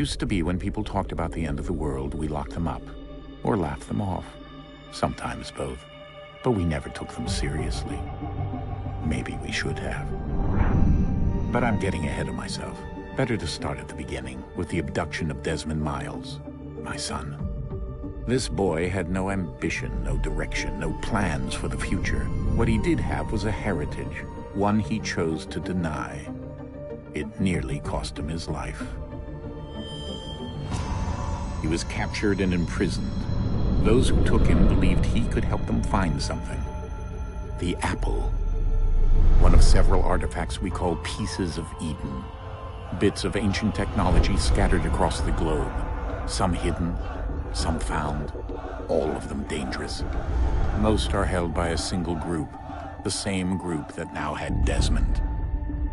Used to be when people talked about the end of the world, we locked them up. Or laughed them off. Sometimes both. But we never took them seriously. Maybe we should have. But I'm getting ahead of myself. Better to start at the beginning, with the abduction of Desmond Miles, my son. This boy had no ambition, no direction, no plans for the future. What he did have was a heritage, one he chose to deny. It nearly cost him his life. He was captured and imprisoned. Those who took him believed he could help them find something. The apple. One of several artifacts we call Pieces of Eden. Bits of ancient technology scattered across the globe. Some hidden, some found, all of them dangerous. Most are held by a single group, the same group that now had Desmond.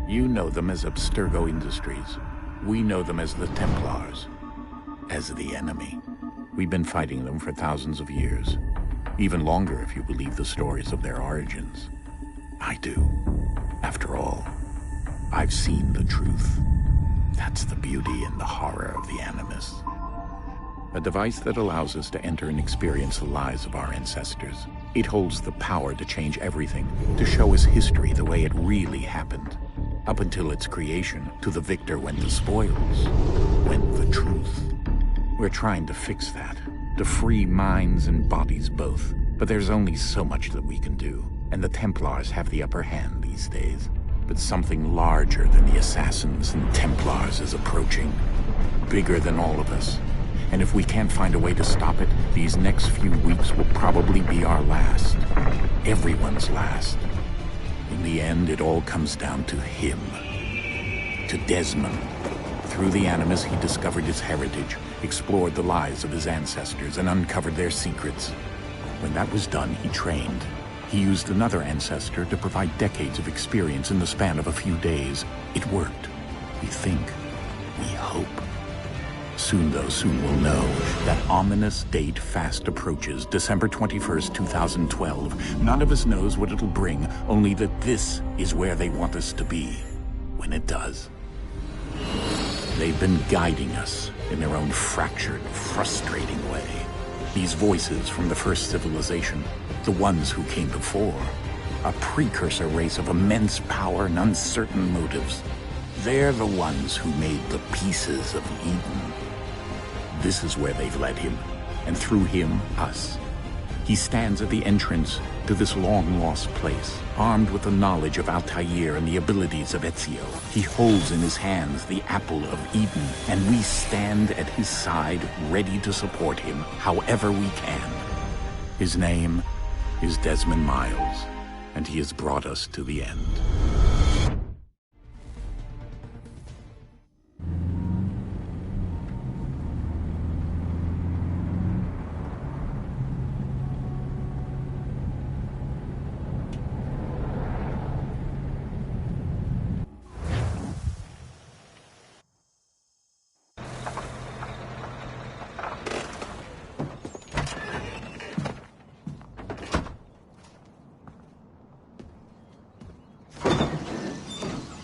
You know them as Abstergo Industries. We know them as the Templars, as the enemy. We've been fighting them for thousands of years, even longer if you believe the stories of their origins. I do. After all, I've seen the truth. That's the beauty and the horror of the Animus. A device that allows us to enter and experience the lives of our ancestors. It holds the power to change everything, to show us history the way it really happened. Up until its creation, to the victor went the spoils, went the truth. We're trying to fix that, to free minds and bodies both. But there's only so much that we can do, and the Templars have the upper hand these days. But something larger than the Assassins and Templars is approaching, bigger than all of us. And if we can't find a way to stop it, these next few weeks will probably be our last. Everyone's last. In the end, it all comes down to him. To Desmond. Through the Animus, he discovered his heritage, explored the lives of his ancestors, and uncovered their secrets. When that was done, he trained. He used another ancestor to provide decades of experience in the span of a few days. It worked. We think. We hope. Soon we'll know. That ominous date fast approaches, December 21st, 2012. None of us knows what it'll bring, only that this is where they want us to be, when it does. They've been guiding us in their own fractured, frustrating way. These voices from the first civilization, the ones who came before, a precursor race of immense power and uncertain motives. They're the ones who made the Pieces of Eden. This is where they've led him, and through him, us. He stands at the entrance to this long-lost place, armed with the knowledge of Altair and the abilities of Ezio. He holds in his hands the Apple of Eden, and we stand at his side, ready to support him however we can. His name is Desmond Miles, and he has brought us to the end.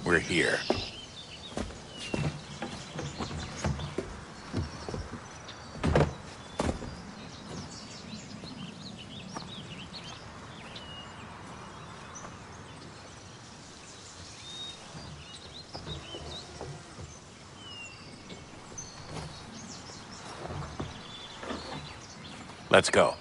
We're here. Let's go.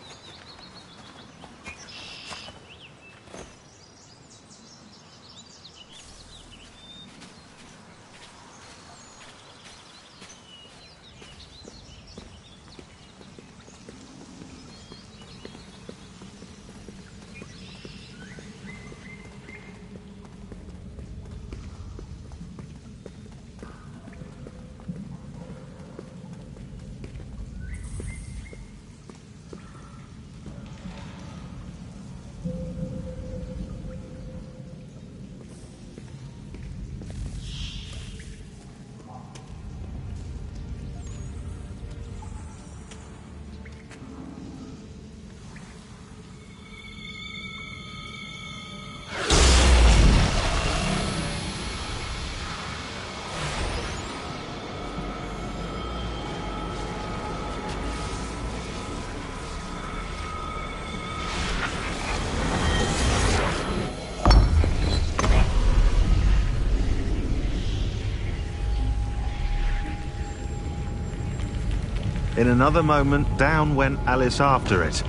In another moment, down went Alice after it,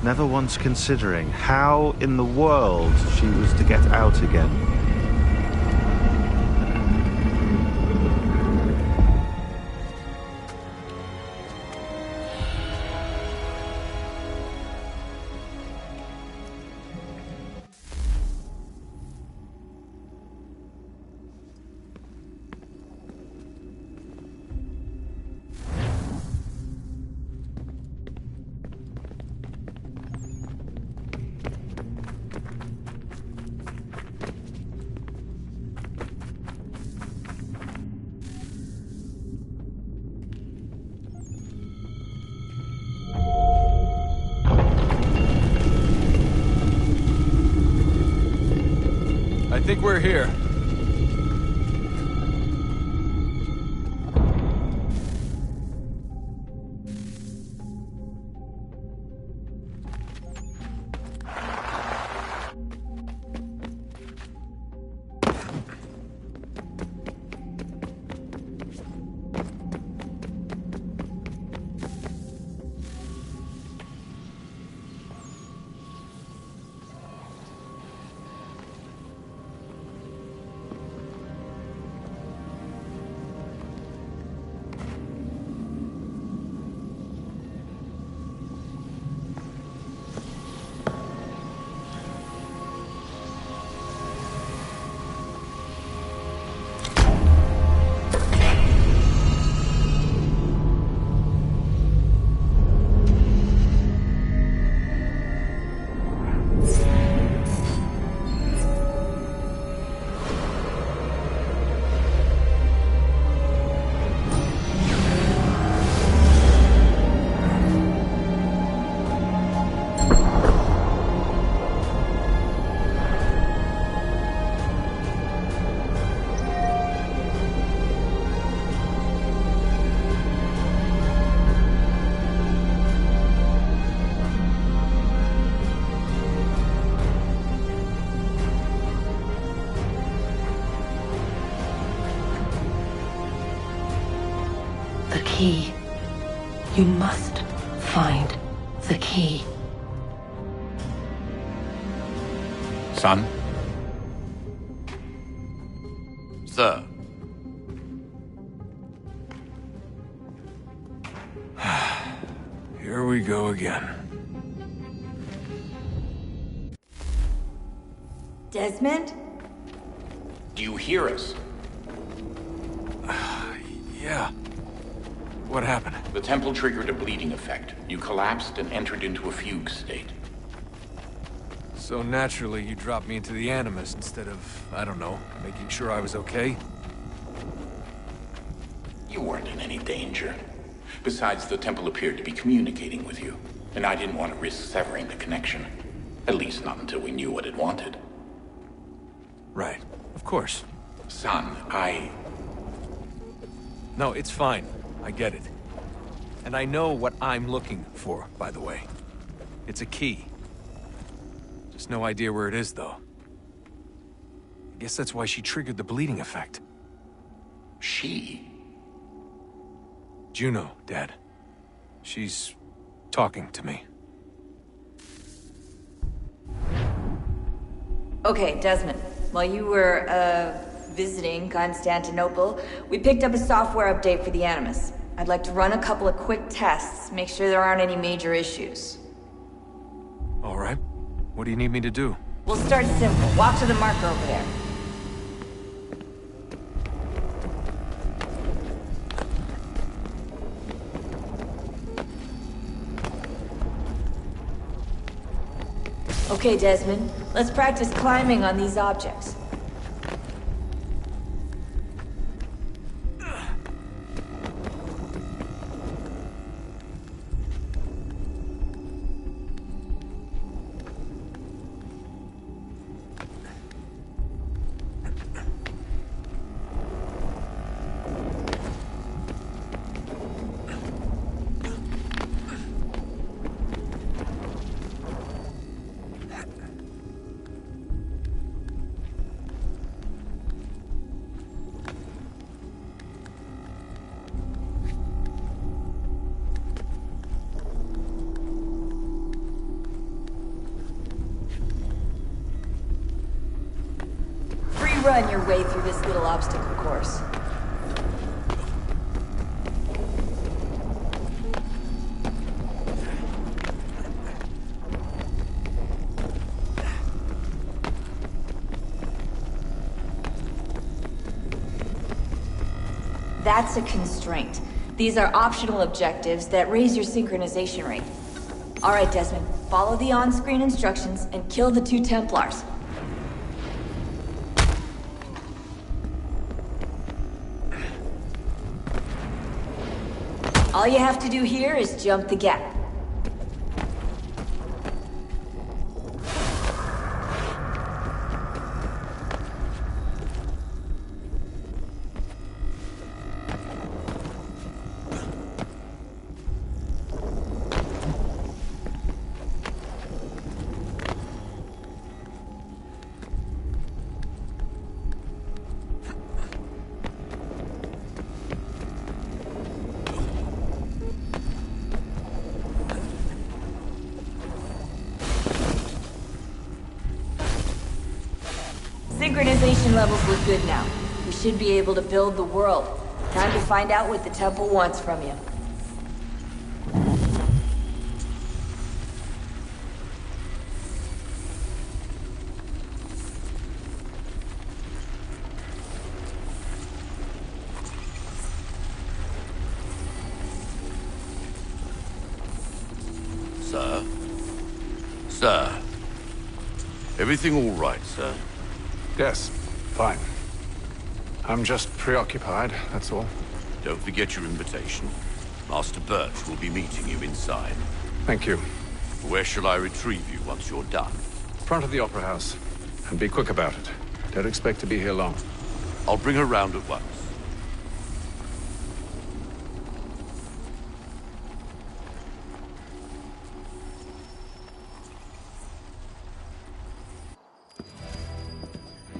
never once considering how in the world she was to get out again. I think we're here. The key. You must find the key. Son? Sir. Here we go again. Desmond? Do you hear us? Yeah. What happened? The temple triggered a bleeding effect. You collapsed and entered into a fugue state. So naturally, you dropped me into the Animus instead of, I don't know, making sure I was okay? You weren't in any danger. Besides, the temple appeared to be communicating with you, and I didn't want to risk severing the connection. At least not until we knew what it wanted. Right. Of course. Son, No, it's fine. I get it. And I know what I'm looking for, by the way. It's a key. Just no idea where it is, though. I guess that's why she triggered the bleeding effect. She? Juno, Dad. She's talking to me. Okay, Desmond. While you were, visiting Constantinople, we picked up a software update for the Animus. I'd like to run a couple of quick tests, make sure there aren't any major issues. All right. What do you need me to do? We'll start simple. Walk to the marker over there. Okay, Desmond. Let's practice climbing on these objects. run your way through this little obstacle course. That's a constraint. These are optional objectives that raise your synchronization rate. Alright, Desmond, follow the on-screen instructions and kill the 2 Templars. All you have to do here is jump the gap. Synchronization levels look good now. We should be able to build the world. Time to find out what the temple wants from you. Sir? Sir? Everything all right, sir? Yes, fine. I'm just preoccupied, that's all. Don't forget your invitation. Master Birch will be meeting you inside. Thank you. Where shall I retrieve you once you're done? Front of the Opera House. And be quick about it. Don't expect to be here long. I'll bring her round at once.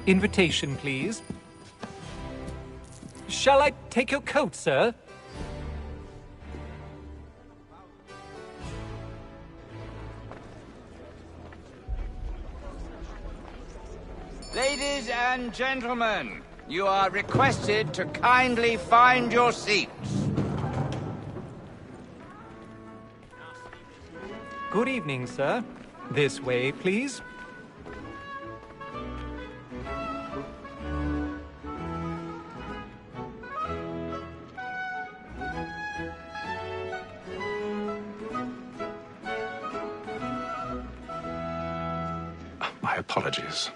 Invitation, please. Shall I take your coat, sir? Ladies and gentlemen, you are requested to kindly find your seats. Good evening, sir. This way, please. My apologies.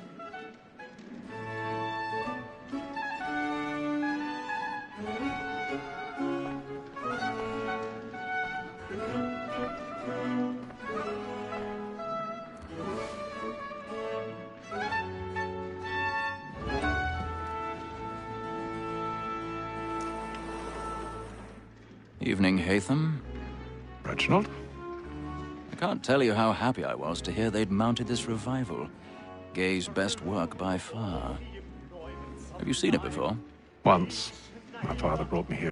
Evening, Haytham. Reginald? I can't tell you how happy I was to hear they'd mounted this revival. Gay's best work by far. Have you seen it before? Once. My father brought me here.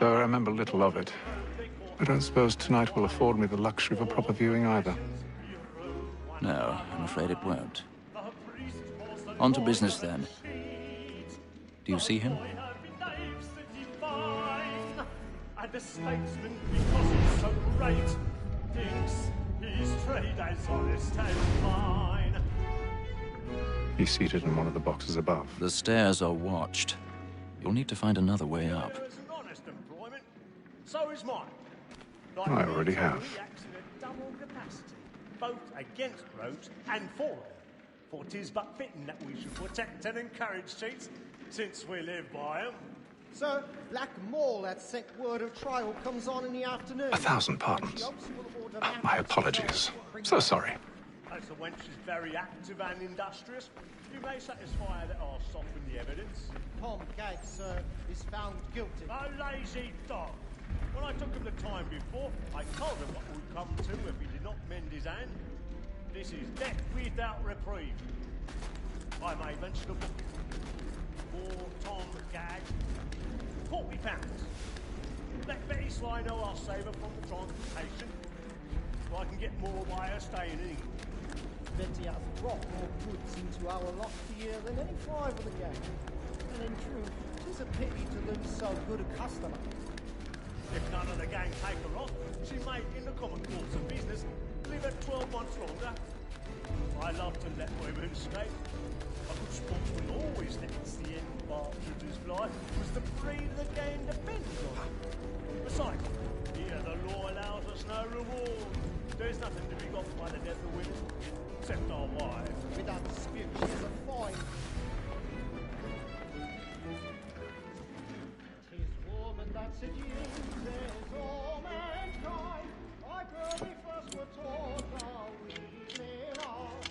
Though I remember little of it. I don't suppose tonight will afford me the luxury of a proper viewing either. No, I'm afraid it won't. On to business then. Do you see him? And the statesman, because he's so great, thinks his trade as honest as mine. He's seated in one of the boxes above. The stairs are watched. You'll need to find another way up. It's an honest employment. So is mine. I already have. We act in a double capacity, both against roads and for them. For 'tis but fitting that we should protect and encourage cheats, since we live by 'em. Sir, Black Mall had sent word of trial comes on in the afternoon. 1,000 pardons. My apologies. So sorry. As the wench is very active and industrious, you may satisfy her that I'll soften the evidence. Tom Gagg, sir, is found guilty. A lazy dog. When I took him the time before, I told him what would come to if he did not mend his hand. This is death without reprieve. I may mention a book. For Tom Gagg, £40. Let Betty Sly know I'll save her from the transportation, so I can get more by her staying in England. Betty has brought more goods into our lot here than any five of the gang. And in truth, 'tis a pity to lose so good a customer. If none of the gang take her on, she may, in the common course of business, live at 12 months longer. I love to let women escape. A good sportsman always lets the end partridge of his life, was the breed of the game depends on. Besides, here the law allows us no reward. There's nothing to be got by the death of women, except our wives. Without dispute, she is a fine. Tis woman that seduces all mankind. Like her we first were taught how we live on.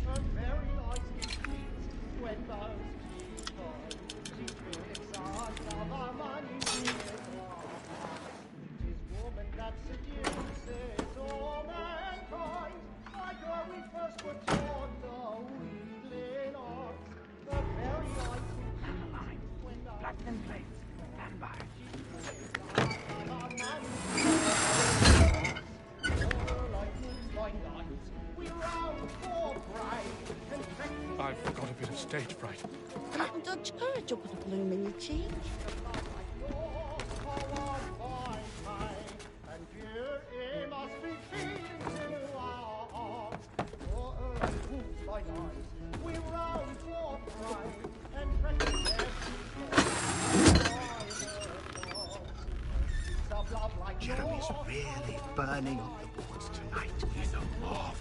Her very eyes give cheats when those cheats fall. She picks on some our money with wrong. Tis woman that seduces all mankind. Like her we first were taught the wheedling arts. The very eyes give cheats when those Black and plates, stand by. I've got a bit of stage fright. Haven't Dutch courage up with a bloom in your cheek. Jeremy's really burning up the boards tonight. He's a marvel.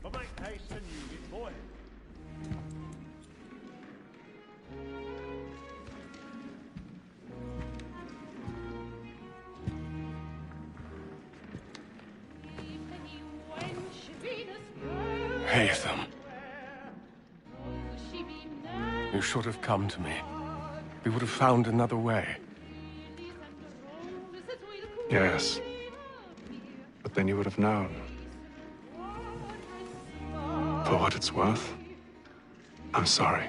But make haste and use it, boy. Haytham. You should have come to me. We would have found another way. Yes. But then you would have known. For what it's worth, I'm sorry.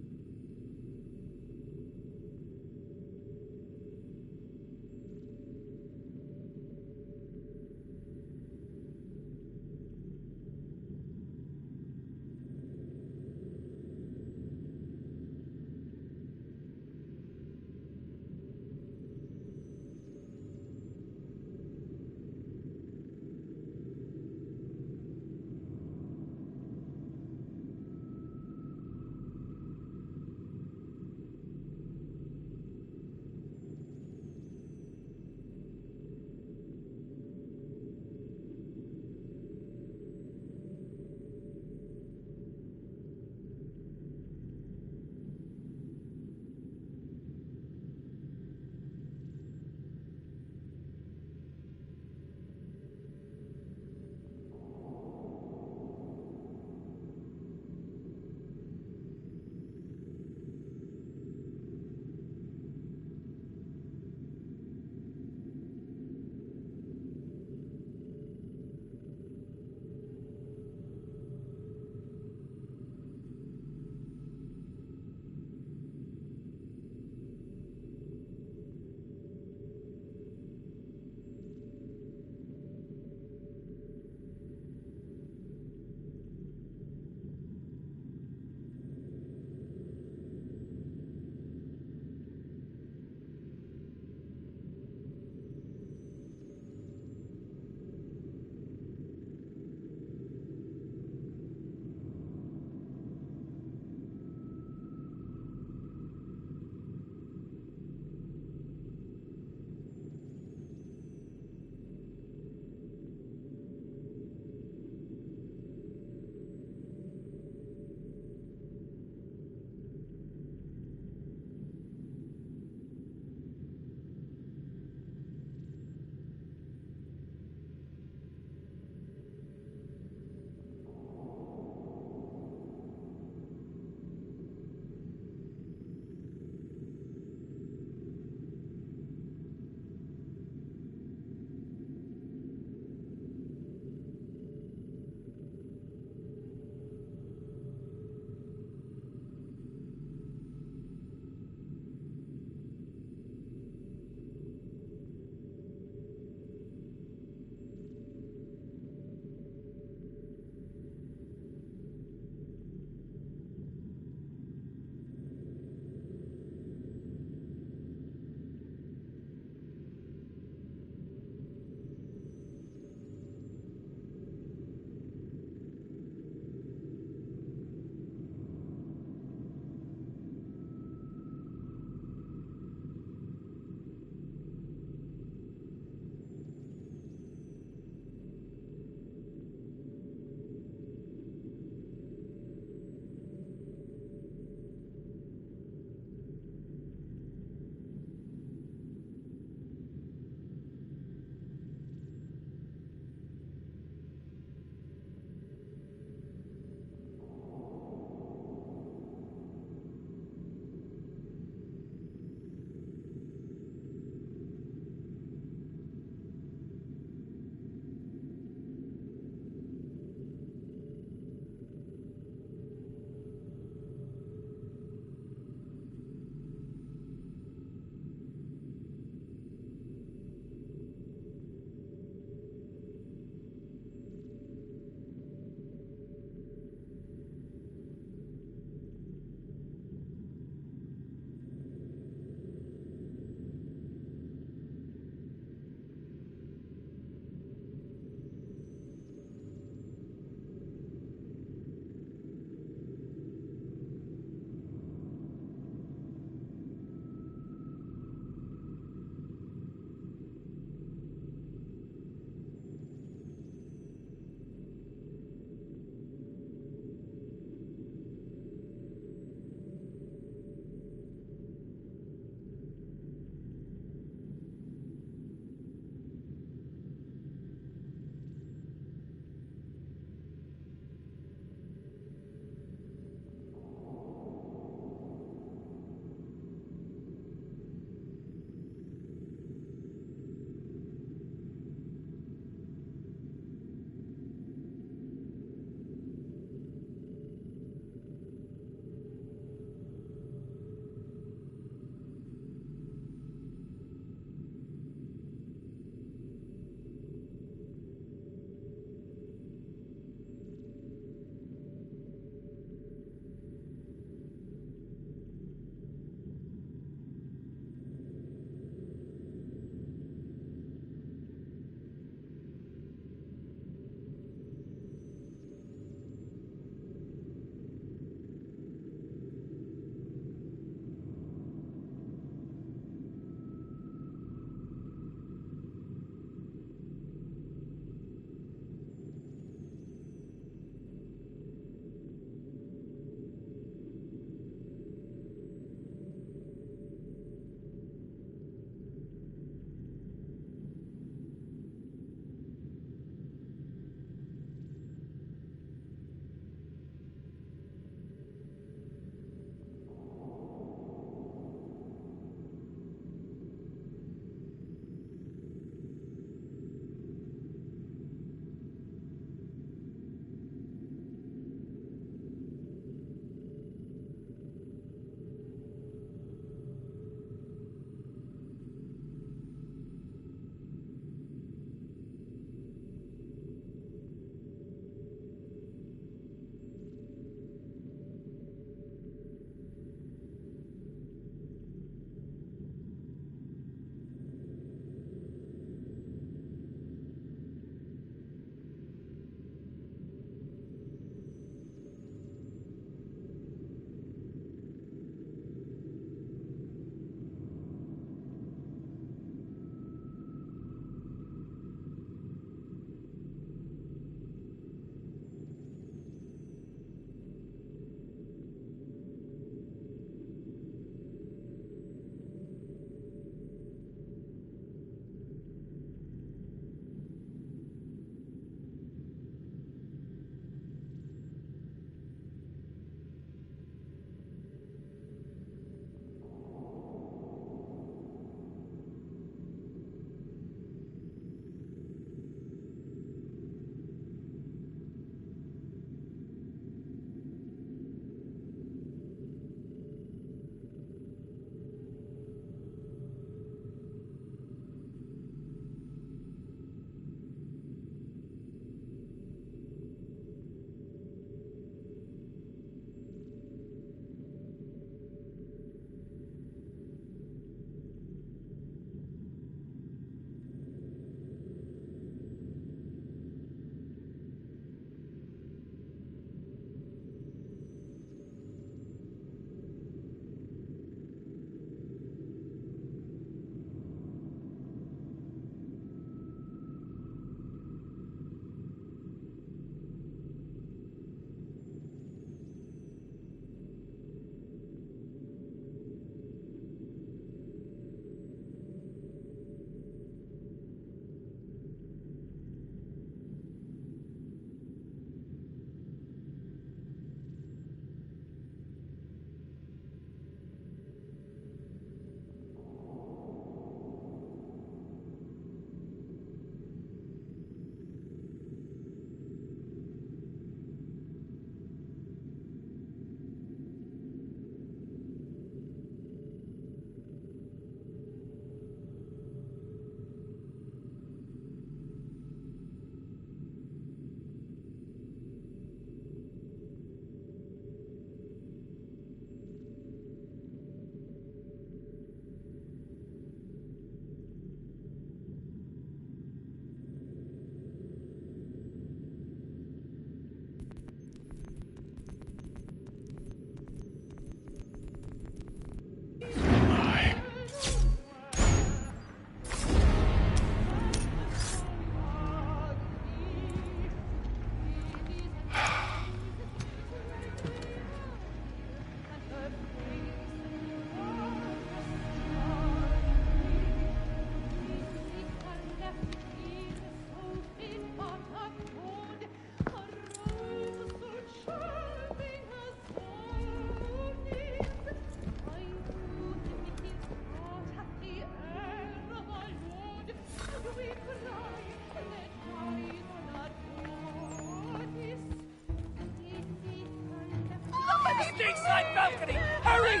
at the street side balcony! Hurry!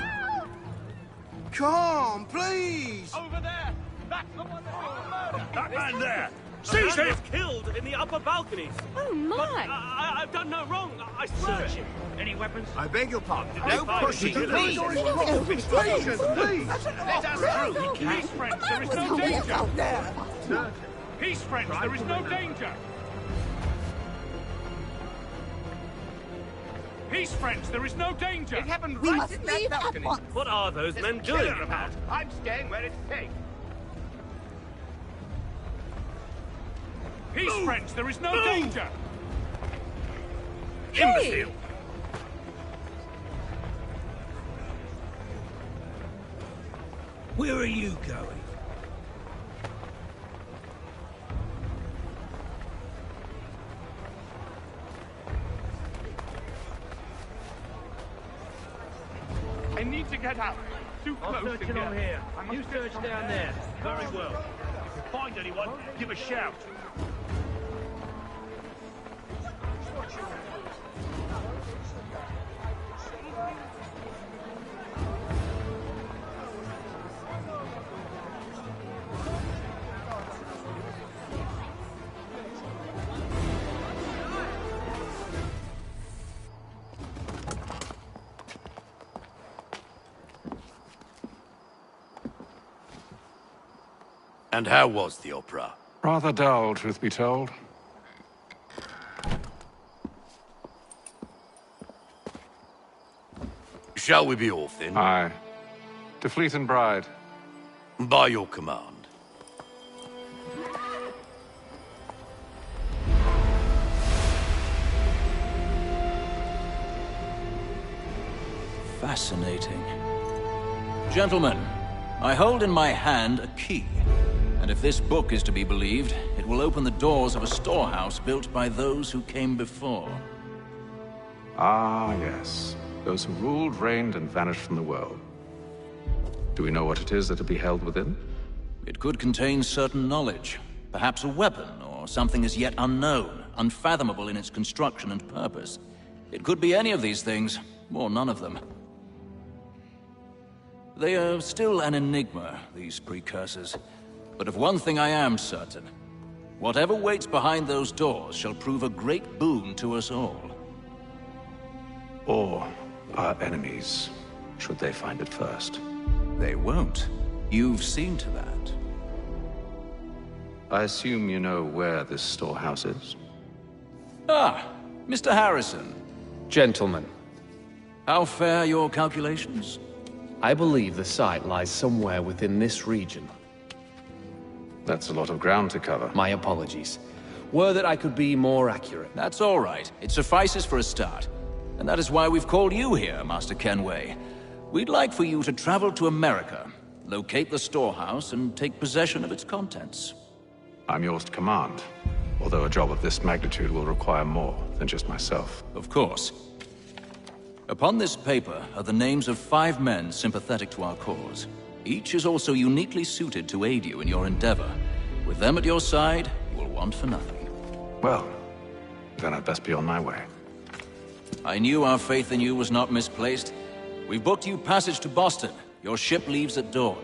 Come, please! Over there! That's the one that's murdered! That man there! Seize him! Killed in the upper balconies! Oh, my! But I've done no wrong. I swear. Any weapons? I beg your pardon. No pushing, please. please. Please. Let us through. Peace, friends. There is no danger. Peace, friends. There is no danger. Peace, friends. There is no danger. It happened We right must in that leave at balcony. once. What are those men doing about? I'm staying where it's safe. Peace, friends. There is no danger. Hey! Imbecile. Where are you going? I need to get out. Too close to here. You search down there. Very well. If you find anyone, give a shout. And how was the opera? Rather dull, truth be told. Shall we be off then? Aye. To Fleet and Bride. By your command. Fascinating. Gentlemen, I hold in my hand a key. And if this book is to be believed, it will open the doors of a storehouse built by those who came before. Ah, yes. Those who ruled, reigned, and vanished from the world. Do we know what it is that will be held within? It could contain certain knowledge. Perhaps a weapon, or something as yet unknown, unfathomable in its construction and purpose. It could be any of these things, or none of them. They are still an enigma, these precursors. But of one thing I am certain. Whatever waits behind those doors shall prove a great boon to us all. Or our enemies, should they find it first. They won't. You've seen to that. I assume you know where this storehouse is? Ah, Mr. Harrison. Gentlemen, How fare your calculations? I believe the site lies somewhere within this region. That's a lot of ground to cover. My apologies. Were that I could be more accurate. That's all right. It suffices for a start. And that is why we've called you here, Master Kenway. We'd like for you to travel to America, locate the storehouse, and take possession of its contents. I'm yours to command, although a job of this magnitude will require more than just myself. Of course. Upon this paper are the names of 5 men sympathetic to our cause. Each is also uniquely suited to aid you in your endeavor. With them at your side, you will want for nothing. Well, then I'd best be on my way. I knew our faith in you was not misplaced. We've booked you passage to Boston. Your ship leaves at dawn.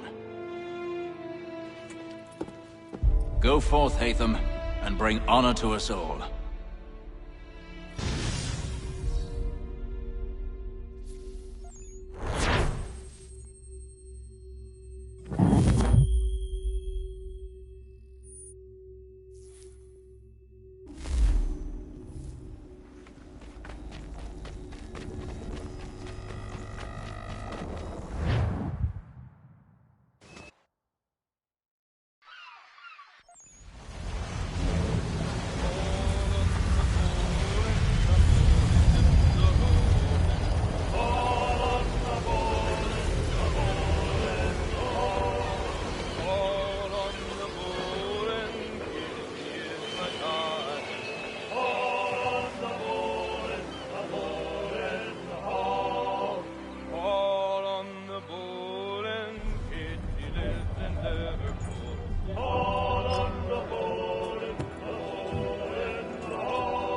Go forth, Hatham, and bring honor to us all.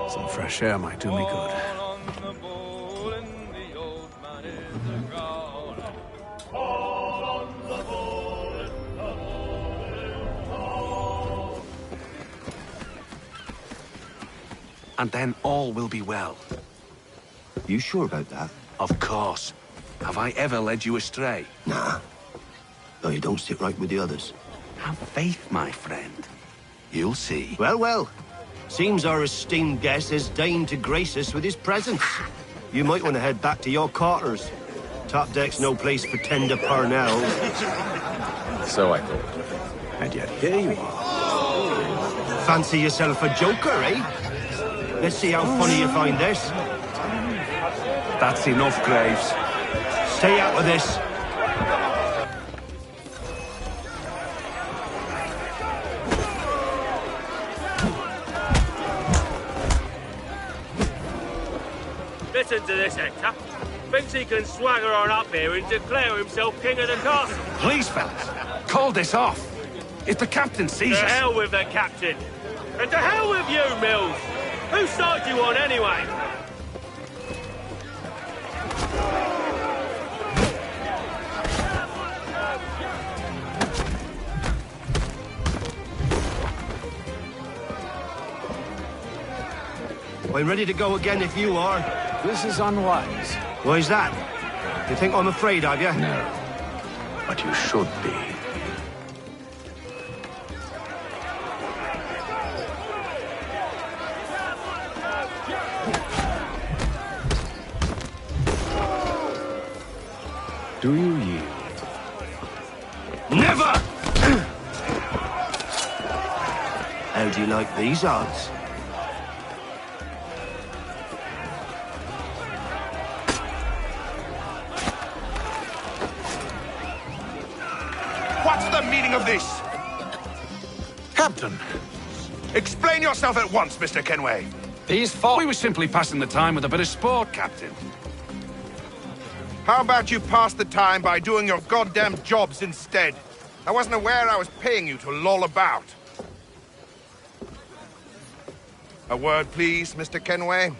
Some fresh air might do me good. and then all will be well. You sure about that? Of course. Have I ever led you astray? Nah. No, you don't sit right with the others. Have faith, my friend. You'll see. Well, well. Seems our esteemed guest has deigned to grace us with his presence. You might want to head back to your quarters. Top deck's no place for tender Parnells. So I thought. And yet here you are. Fancy yourself a joker, eh? Let's see how funny you find this. That's enough, Graves. Stay out of this. Listen to this, Hector. Thinks he can swagger on up here and declare himself king of the castle. Please, fellas, call this off. If the captain sees us... To hell with the captain. And to hell with you, Mills. Whose side you on, anyway? I'm ready to go again if you are. This is unwise. Why's that? You think I'm afraid of you? No. But you should be. Do you yield? Never! How do you like these odds? What's the meaning of this? Captain! Explain yourself at once, Mr. Kenway. These folk... We were simply passing the time with a bit of sport, Captain. How about you pass the time by doing your goddamn jobs instead? I wasn't aware I was paying you to loll about. A word, please, Mr. Kenway.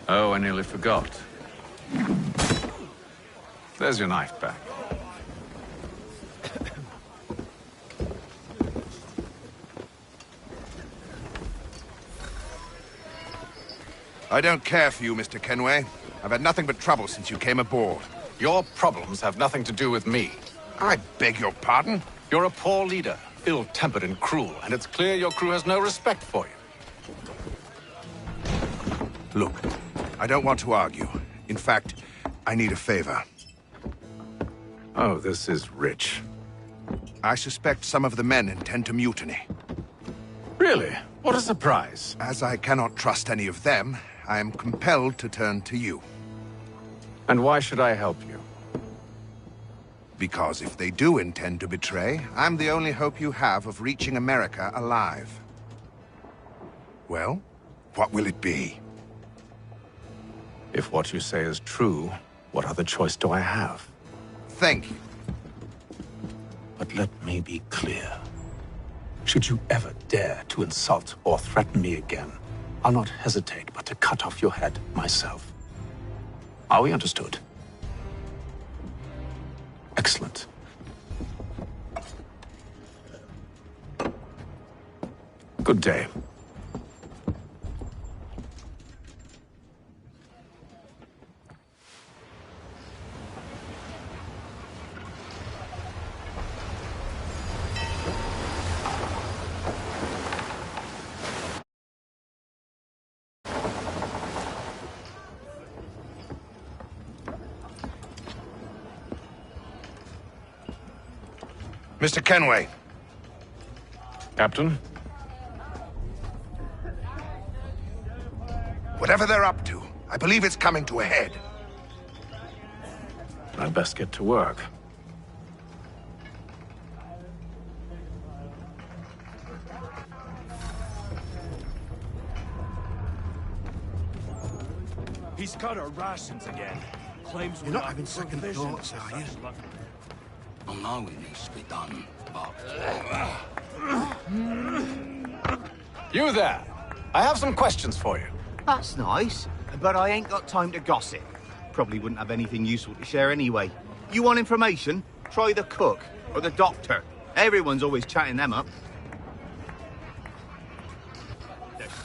Oh, I nearly forgot. There's your knife back. I don't care for you, Mr. Kenway. I've had nothing but trouble since you came aboard. Your problems have nothing to do with me. I beg your pardon? You're a poor leader, ill-tempered and cruel, and it's clear your crew has no respect for you. Look, I don't want to argue. In fact, I need a favor. Oh, this is rich. I suspect some of the men intend to mutiny. Really? What a surprise. As I cannot trust any of them, I am compelled to turn to you. And why should I help you? Because if they do intend to betray, I'm the only hope you have of reaching America alive. Well, what will it be? If what you say is true, what other choice do I have? Thank you. But let me be clear. Should you ever dare to insult or threaten me again, I'll not hesitate but to cut off your head myself. Are we understood? Excellent. Good day. Mr. Kenway. Captain? Whatever they're up to, I believe it's coming to a head. I'd best get to work. He's got our rations again. Claims You're not having second thoughts, are you? I know it needs to be done, but... You there! I have some questions for you. That's nice, but I ain't got time to gossip. Probably wouldn't have anything useful to share anyway. You want information? Try the cook or the doctor. Everyone's always chatting them up.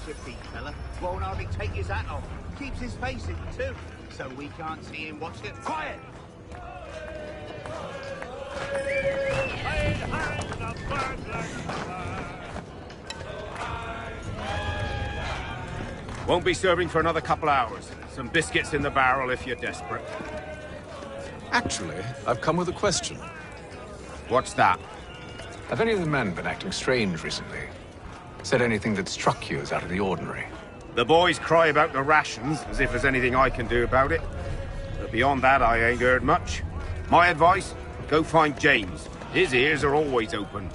shifty fella. Won't hardly take his hat off. Keeps his face in too, so we can't see him watch it. Quiet! Won't be serving for another couple hours. Some biscuits in the barrel if you're desperate. Actually, I've come with a question. What's that? Have any of the men been acting strange recently? Said anything that struck you as out of the ordinary? The boys cry about the rations, as if there's anything I can do about it. But beyond that, I ain't heard much. My advice? Go find James. His ears are always open.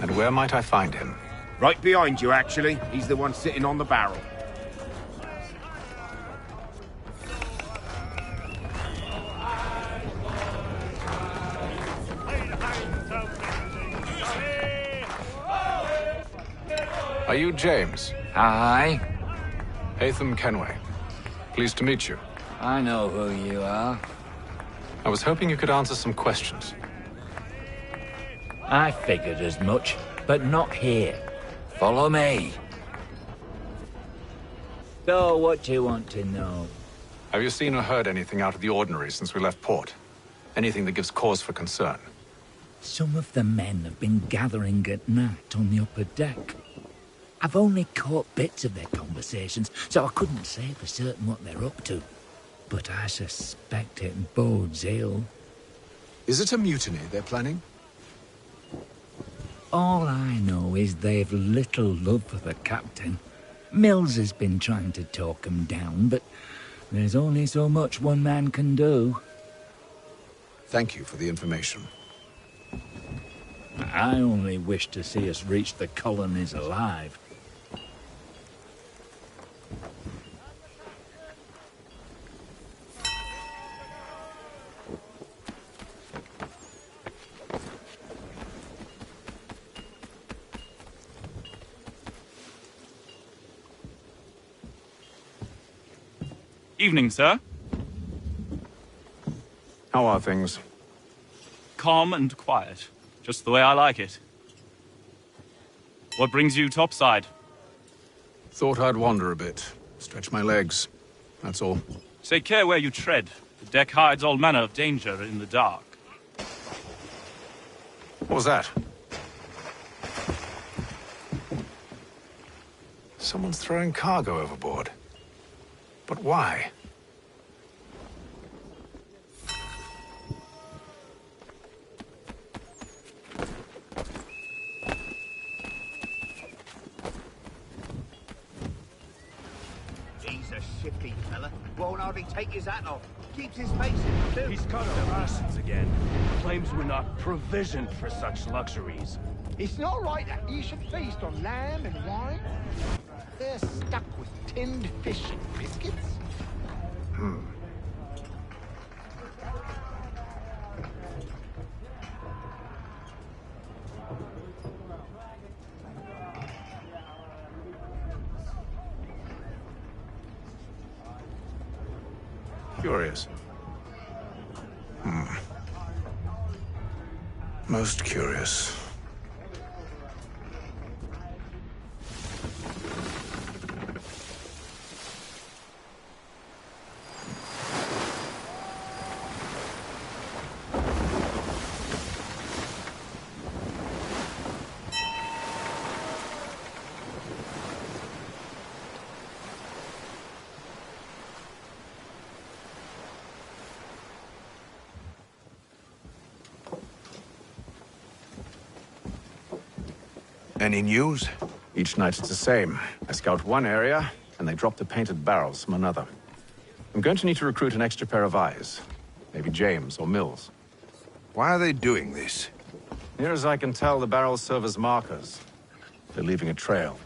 And where might I find him? Right behind you, actually. He's the one sitting on the barrel. Are you James? Aye. Haytham Kenway. Pleased to meet you. I know who you are. I was hoping you could answer some questions. I figured as much, but not here. Follow me. So, what do you want to know? Have you seen or heard anything out of the ordinary since we left port? Anything that gives cause for concern? Some of the men have been gathering at night on the upper deck. I've only caught bits of their conversations, so I couldn't say for certain what they're up to. But I suspect it bodes ill. Is it a mutiny they're planning? All I know is they've little love for the captain. Mills has been trying to talk 'em down, but there's only so much one man can do. Thank you for the information. I only wish to see us reach the colonies alive. Evening, sir. How are things? Calm and quiet. Just the way I like it. What brings you topside? Thought I'd wander a bit. Stretch my legs. That's all. Take care where you tread. The deck hides all manner of danger in the dark. What was that? Someone's throwing cargo overboard. But why? He's a shifty fella. Won't hardly take his hat off. Keeps his face in too. He's cut the rations again. Claims we're not provisioned for such luxuries. It's not right that you should feast on lamb and wine. They're stuck with tinned fish and biscuits. Curious. Most curious. Any news? Each night it's the same. I scout one area, and they drop the painted barrels from another. I'm going to need to recruit an extra pair of eyes. Maybe James or Mills. Why are they doing this? Near as I can tell, the barrels serve as markers. They're leaving a trail.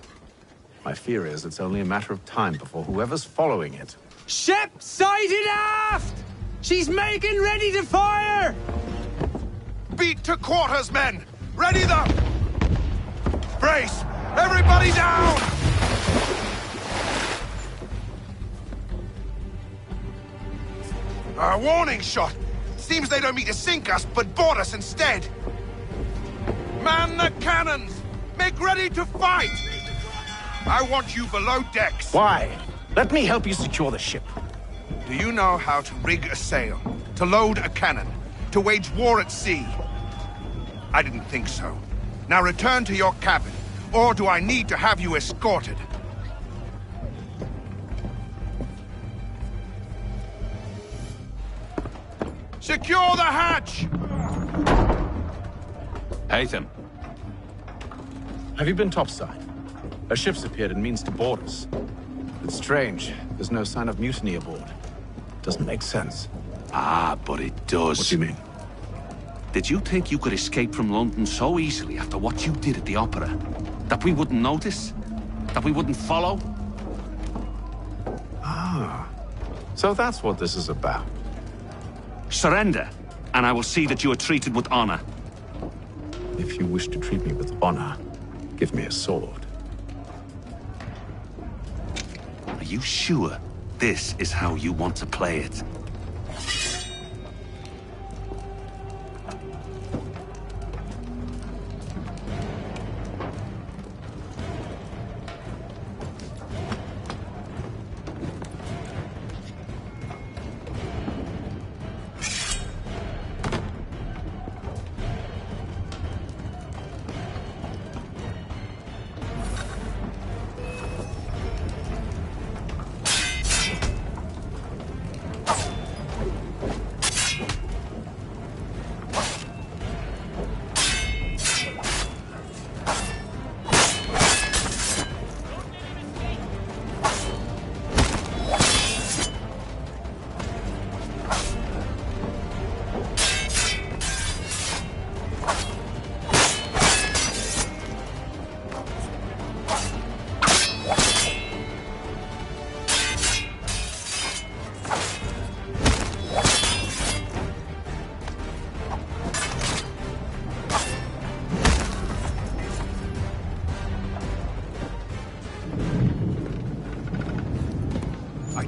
My fear is it's only a matter of time before whoever's following it... Ship sighted aft! She's making ready to fire! Beat to quarters, men! Ready the... Brace! Everybody down! A warning shot! Seems they don't mean to sink us, but board us instead! Man the cannons! Make ready to fight! I want you below decks. Why? Let me help you secure the ship. Do you know how to rig a sail, to load a cannon, to wage war at sea? I didn't think so. Now return to your cabin, or do I need to have you escorted? Secure the hatch! Haytham. Have you been topside? A ship's appeared and means to board us. It's strange. There's no sign of mutiny aboard. Doesn't make sense. Ah, but it does. What do you mean? Did you think you could escape from London so easily after what you did at the Opera? That we wouldn't notice? That we wouldn't follow? Ah. So that's what this is about. Surrender, and I will see that you are treated with honor. If you wish to treat me with honor, give me a sword. Are you sure this is how you want to play it?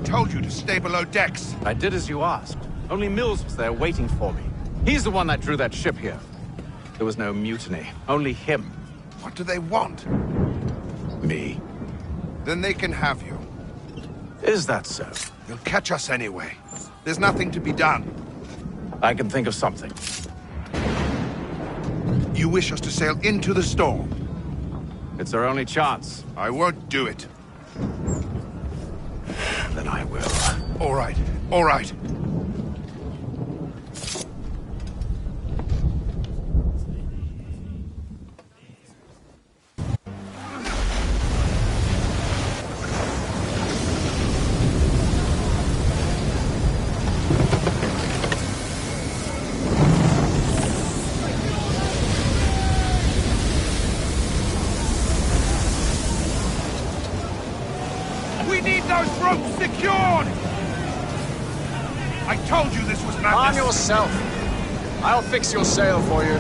Told you to stay below decks. I did as you asked. Only Mills was there waiting for me. He's the one that drew that ship here. There was no mutiny. Only him. What do they want? Me. Then they can have you. Is that so? You'll catch us anyway. There's nothing to be done. I can think of something. You wish us to sail into the storm? It's our only chance. I won't do it. Then I will. All right. All right. We need those ropes secured! I told you this was madness! Arm yourself! I'll fix your sail for you.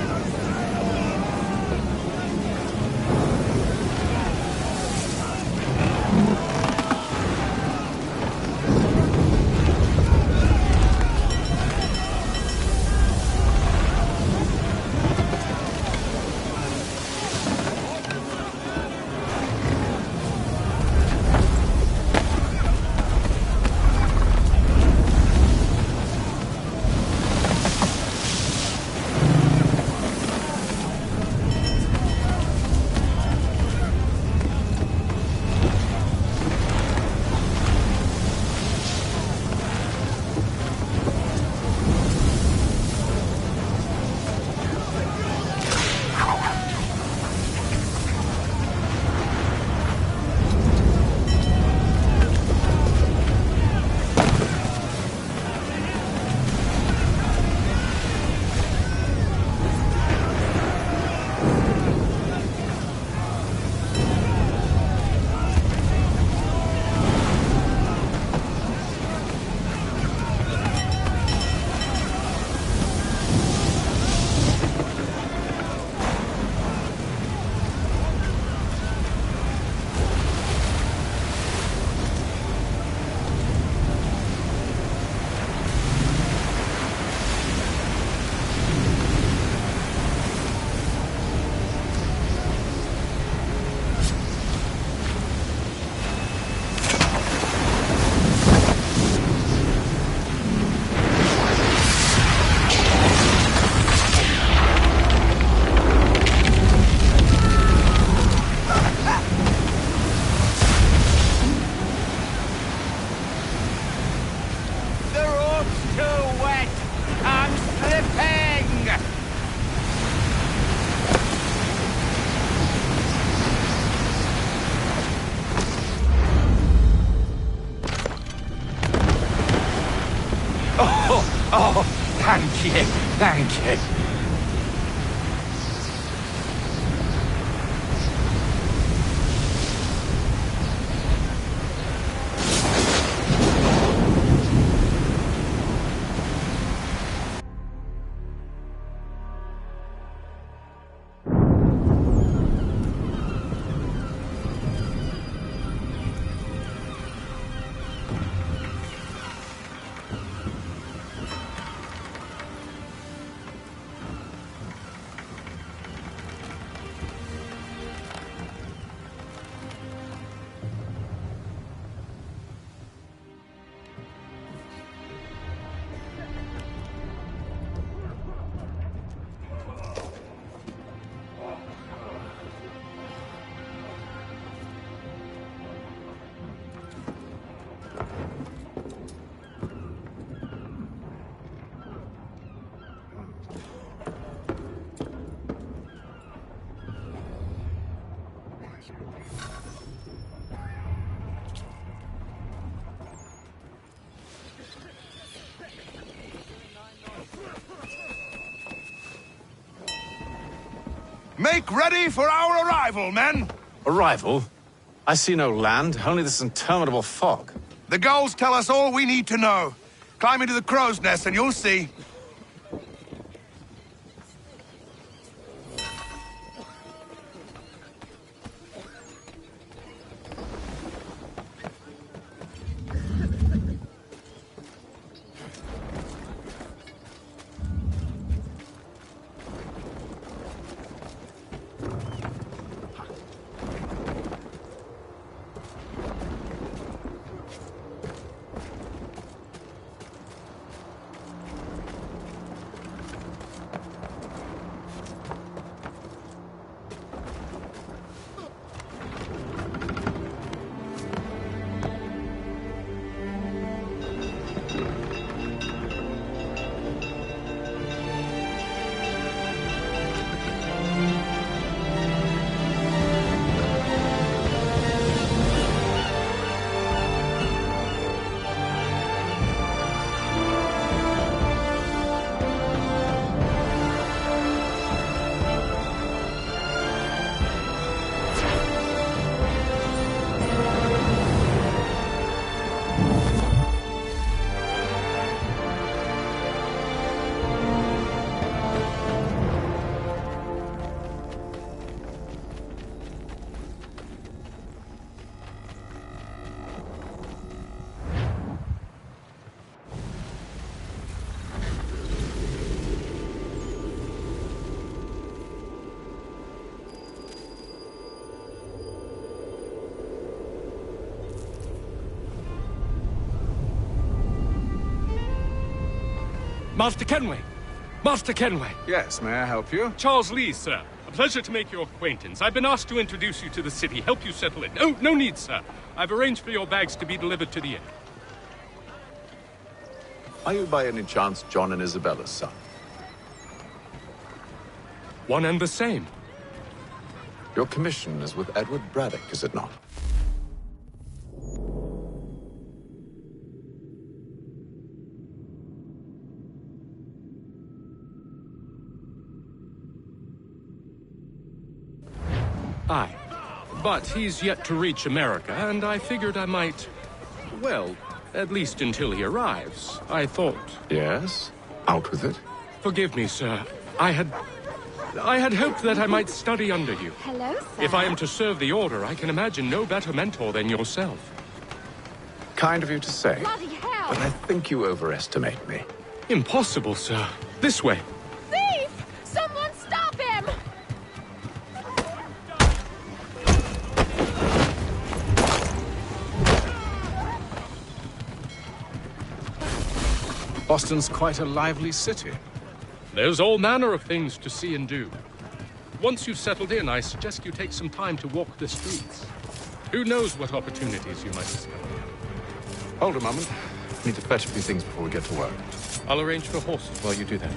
Thank you. Make ready for our arrival, men! Arrival? I see no land, only this interminable fog. The gulls tell us all we need to know. Climb into the crow's nest and you'll see. Master Kenway! Master Kenway! Yes, may I help you? Charles Lee, sir. A pleasure to make your acquaintance. I've been asked to introduce you to the city, help you settle in. Oh, no need, sir. I've arranged for your bags to be delivered to the inn. Are you by any chance John and Isabella's son? One and the same. Your commission is with Edward Braddock, is it not? Aye. But he's yet to reach America, and I figured I might... Well, at least until he arrives, I thought... Yes? Out with it? Forgive me, sir. I had hoped that I might study under you. Hello, sir. If I am to serve the Order, I can imagine no better mentor than yourself. Kind of you to say. Bloody hell! But I think you overestimate me. Impossible, sir. This way. Thief! Someone stop him! Boston's quite a lively city. There's all manner of things to see and do. Once you've settled in, I suggest you take some time to walk the streets. Who knows what opportunities you might discover. Hold a moment. I need to fetch a few things before we get to work. I'll arrange for horses while you do that.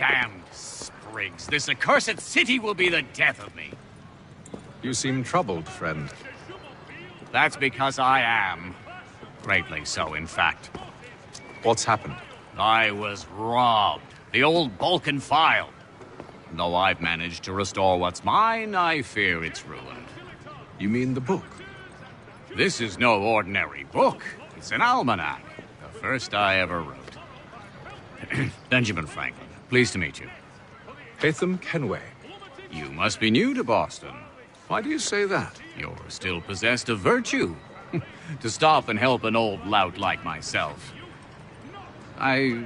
Damned sprigs. This accursed city will be the death of me. You seem troubled, friend. That's because I am. Greatly so, in fact. What's happened? I was robbed. The old Balkan file. Though I've managed to restore what's mine, I fear it's ruined. You mean the book? This is no ordinary book. It's an almanac. The first I ever wrote. Benjamin Franklin, pleased to meet you. Hatham Kenway. You must be new to Boston. Why do you say that? You're still possessed of virtue. To stop and help an old lout like myself. I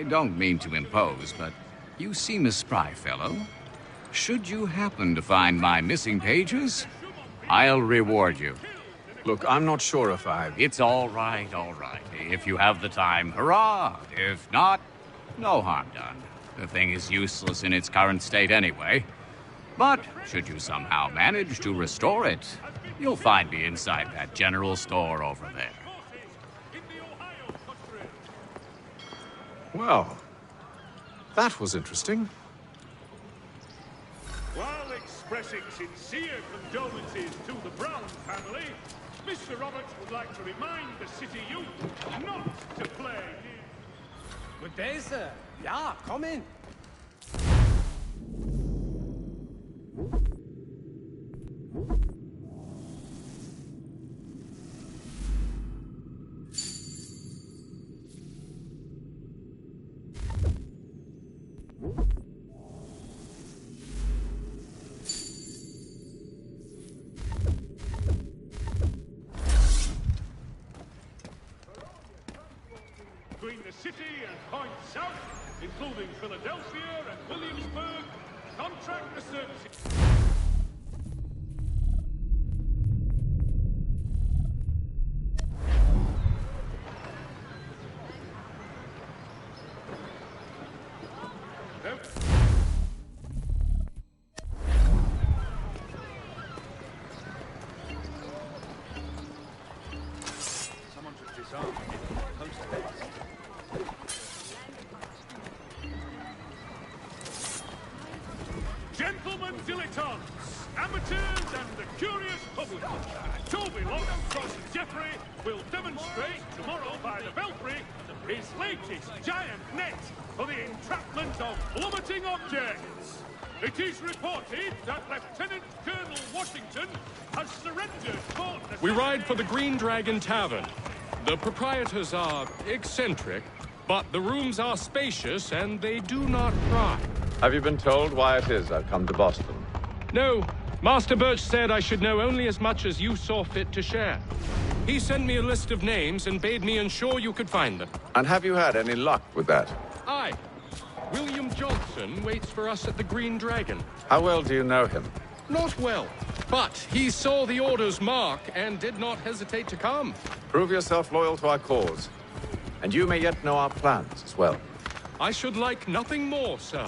don't mean to impose, but you seem a spry fellow. Should you happen to find my missing pages, I'll reward you. Look, I'm not sure if I... It's all right, all right. If you have the time, hurrah! If not, no harm done. The thing is useless in its current state anyway. But should you somehow manage to restore it, you'll find me inside that general store over there. Well, that was interesting. While expressing sincere condolences to the Brown family, Mr. Roberts would like to remind the city youth not to play. Good day, sir. Ja, komm in. Between the city and points south, including Philadelphia and Williamsburg, contract the services. Someone should disarm Gentlemen dilettantes, amateurs, and the curious public, Toby Longcross and Jeffrey will demonstrate tomorrow by the Belfry his latest giant net for the entrapment of plummeting objects. It is reported that Lieutenant Colonel Washington has surrendered Fort Nassau. We ride for the Green Dragon Tavern. The proprietors are eccentric, but the rooms are spacious and they do not pry. Have you been told why it is I've come to Boston? No. Master Birch said I should know only as much as you saw fit to share. He sent me a list of names and bade me ensure you could find them. And have you had any luck with that? Aye. William Johnson waits for us at the Green Dragon. How well do you know him? Not well, but he saw the order's mark and did not hesitate to come. Prove yourself loyal to our cause, and you may yet know our plans as well. I should like nothing more, sir.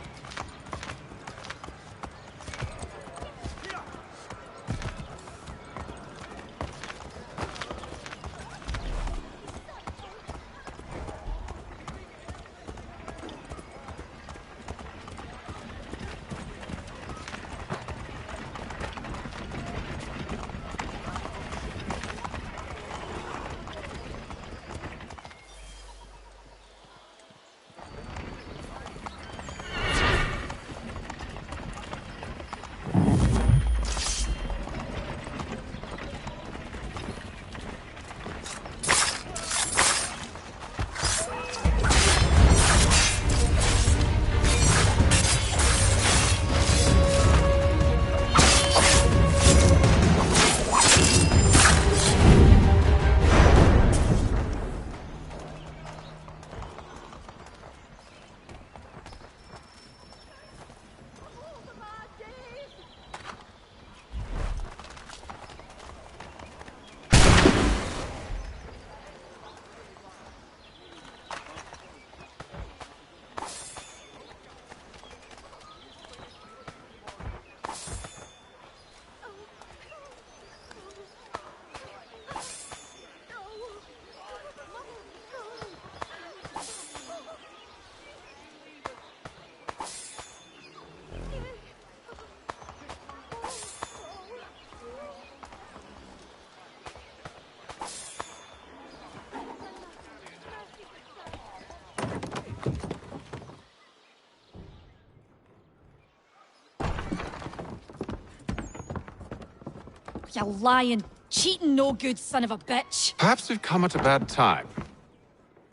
You lying, cheating, no good son of a bitch. Perhaps we've come at a bad time.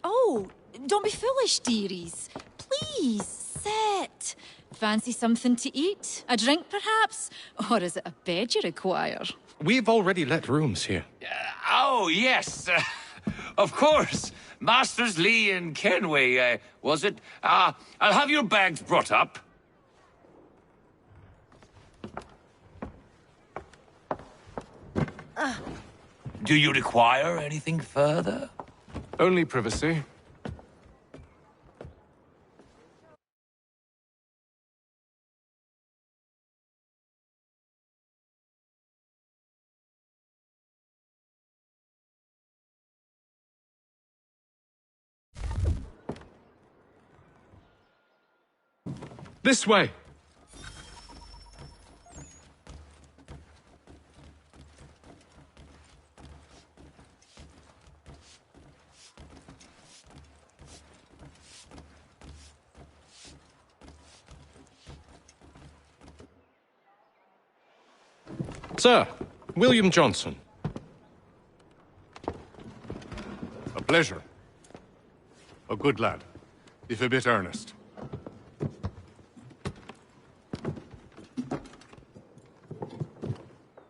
Oh, don't be foolish, dearies. Please, sit. Fancy something to eat? A drink, perhaps? Or is it a bed you require? We've already let rooms here. Oh, yes. Of course. Masters Lee and Kenway, was it? I'll have your bags brought up. Do you require anything further? Only privacy. This way! Sir, William Johnson. A pleasure. A good lad, if a bit earnest.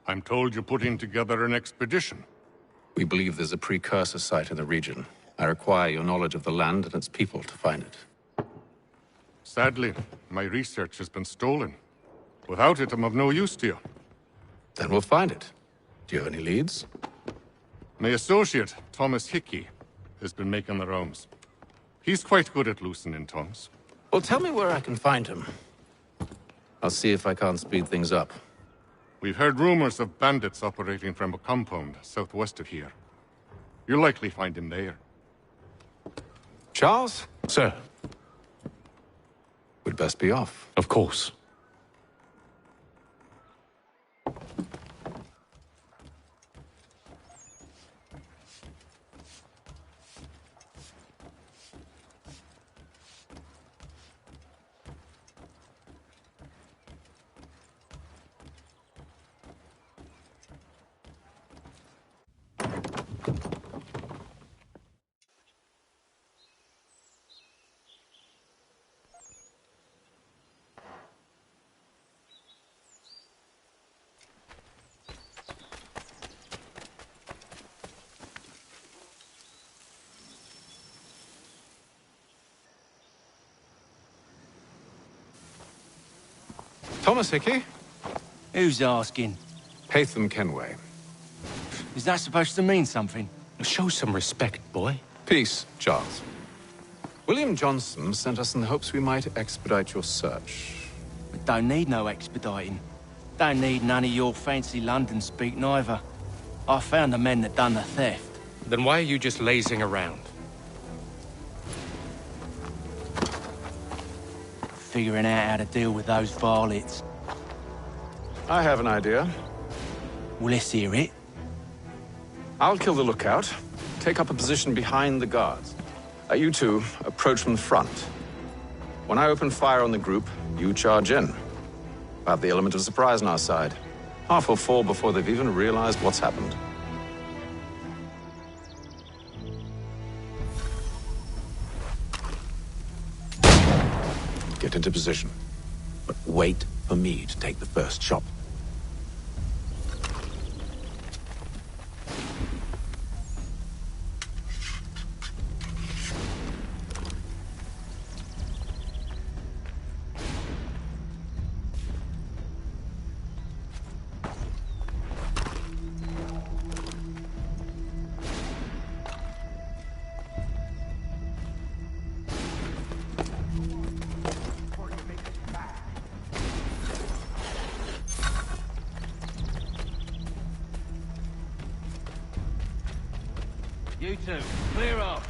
I'm told you're putting together an expedition. We believe there's a precursor site in the region. I require your knowledge of the land and its people to find it. Sadly, my research has been stolen. Without it, I'm of no use to you. Then we'll find it. Do you have any leads? My associate, Thomas Hickey, has been making the rounds. He's quite good at loosening tongues. Well, tell me where I can find him. I'll see if I can't speed things up. We've heard rumors of bandits operating from a compound southwest of here. You'll likely find him there. Charles? Sir. We'd best be off. Of course. Thomas Hickey? Who's asking? Haytham Kenway. Is that supposed to mean something? Show some respect, boy. Peace, Charles. William Johnson sent us in the hopes we might expedite your search. We don't need no expediting. Don't need none of your fancy London speak neither. I found the men that done the theft. Then why are you just lazing around? Figuring out how to deal with those varlets. I have an idea. Well, let's hear it. I'll kill the lookout. Take up a position behind the guards. You two approach from the front. When I open fire on the group, you charge in. We'll have the element of surprise on our side. Half will fall before they've even realized what's happened. Get into position. But wait for me to take the first shot. You two, clear off.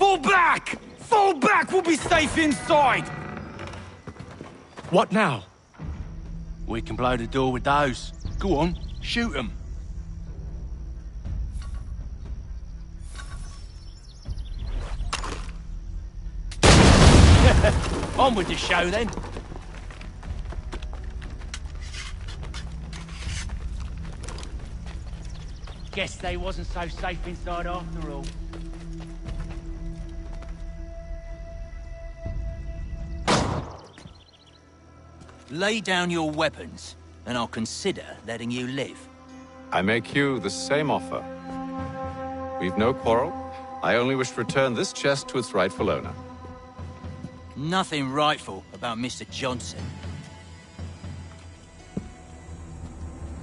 Fall back! Fall back! We'll be safe inside! What now? We can blow the door with those. Go on, shoot them. On with the show, then. Guess they wasn't so safe inside after all. Lay down your weapons, and I'll consider letting you live. I make you the same offer. We've no quarrel. I only wish to return this chest to its rightful owner. Nothing rightful about Mr. Johnson.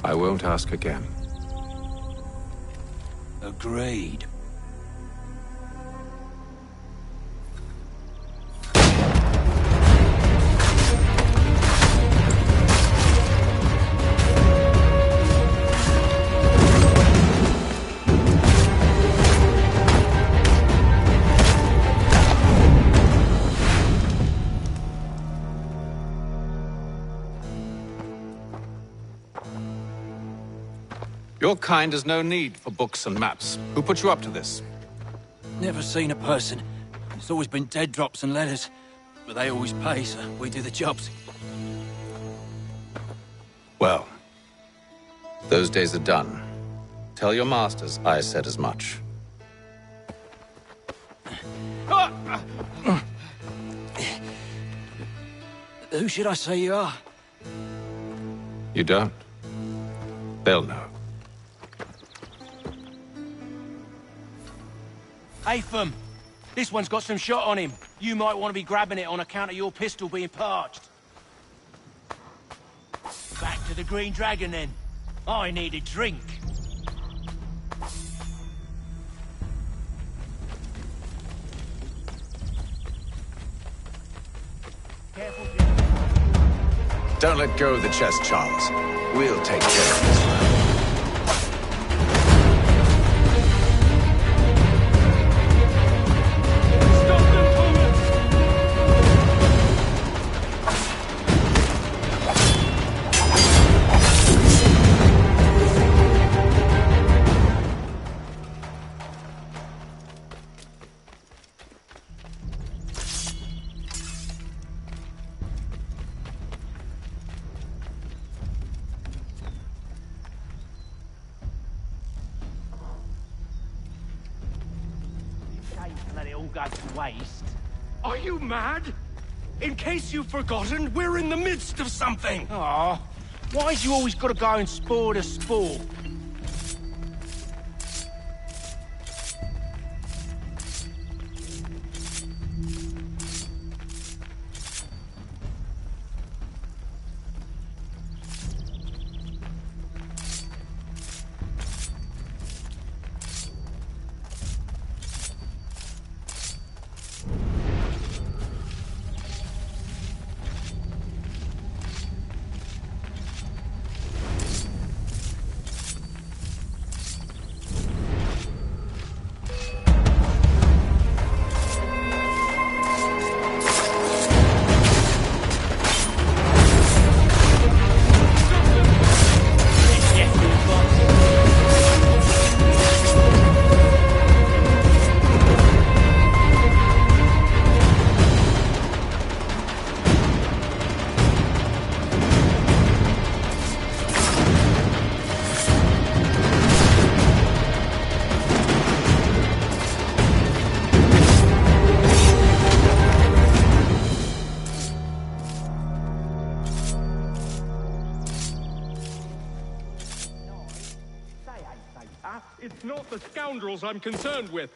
I won't ask again. Agreed. Your kind has no need for books and maps. Who put you up to this? Never seen a person. It's always been dead drops and letters. But they always pay, so we do the jobs. Well, those days are done. Tell your masters I said as much. Who should I say you are? You don't? They'll know. Haytham, this one's got some shot on him. You might want to be grabbing it on account of your pistol being parched. Back to the Green Dragon, then. I need a drink. Careful, Don't let go of the chest, Charles. We'll take care of this. let it all go to waste. Are you mad? In case you've forgotten, we're in the midst of something! Aw, why's you always gotta go and spoil the sport? It's not the scoundrels I'm concerned with.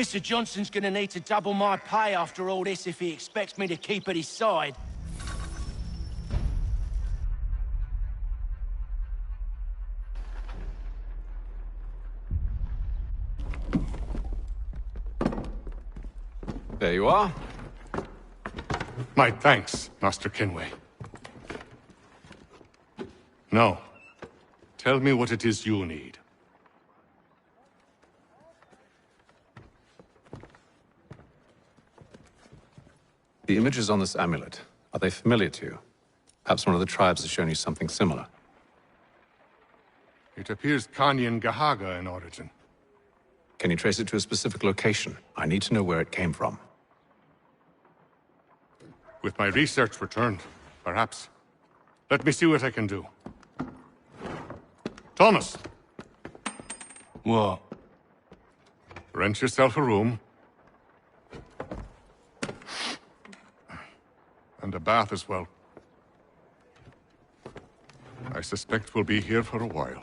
Mr. Johnson's gonna need to double my pay after all this if he expects me to keep at his side. There you are. My thanks, Master Kenway. Now, tell me what it is you need. The images on this amulet, are they familiar to you? Perhaps one of the tribes has shown you something similar. It appears Kanyan Gahaga in origin. Can you trace it to a specific location? I need to know where it came from. With my research returned, perhaps. Let me see what I can do. Thomas! What? Rent yourself a room. And a bath as well. I suspect we'll be here for a while.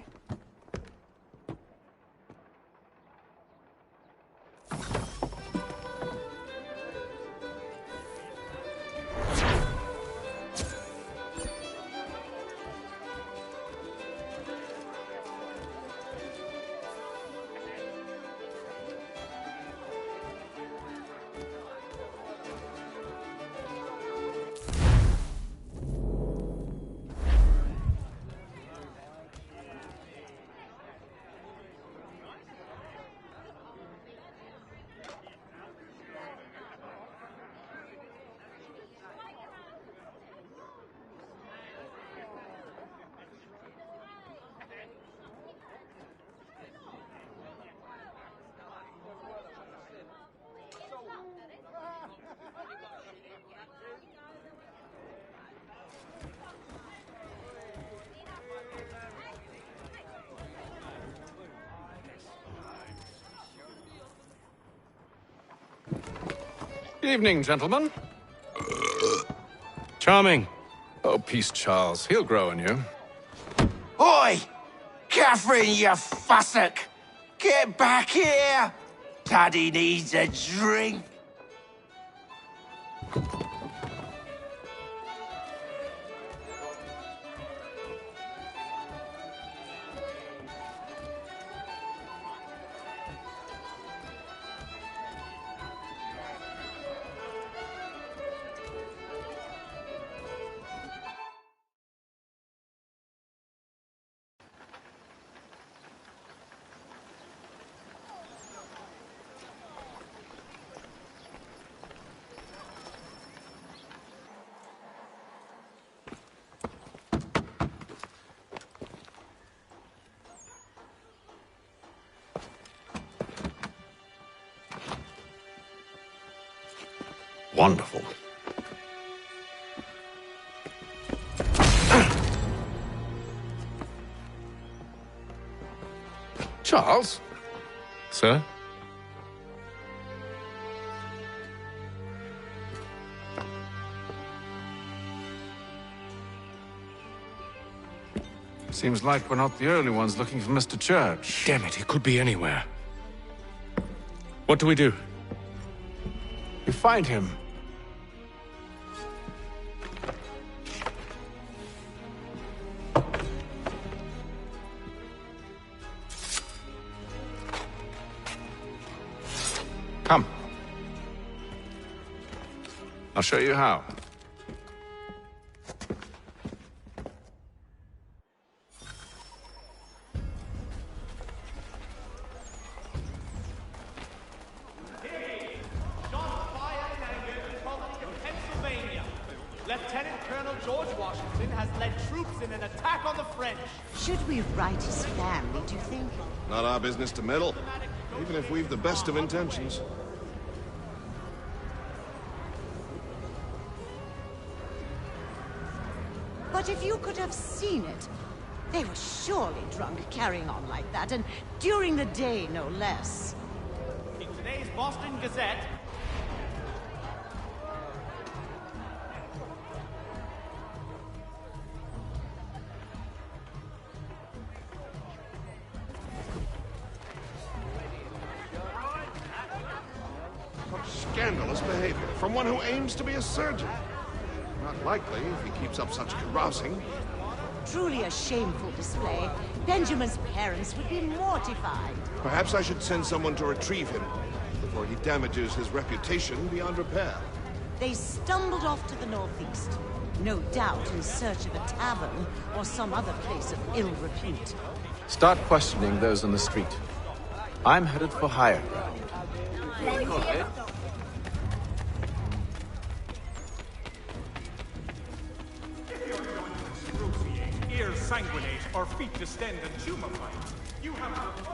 Evening, gentlemen. Charming. Oh, peace, Charles. He'll grow on you. Oi! Catherine, you fussock! Get back here! Paddy needs a drink. Wonderful. Charles? Sir? Seems like we're not the only ones looking for Mr. Church. Damn it, he could be anywhere. What do we do? You find him. Come. I'll show you how. Lieutenant Colonel George Washington has led troops in an attack on the French. Should we write his family, do you think? Not our business to meddle, even if we've the best of intentions. But if you could have seen it, they were surely drunk carrying on like that, and during the day, no less. In today's Boston Gazette, Such scandalous behavior from one who aims to be a surgeon. Not likely if he keeps up such carousing. Truly a shameful display. Benjamin's parents would be mortified. Perhaps I should send someone to retrieve him before he damages his reputation beyond repair. They stumbled off to the northeast, no doubt in search of a tavern or some other place of ill repute. Start questioning those on the street. I'm headed for higher ground. Ears sanguinate or feet distend and tumefy. You have to...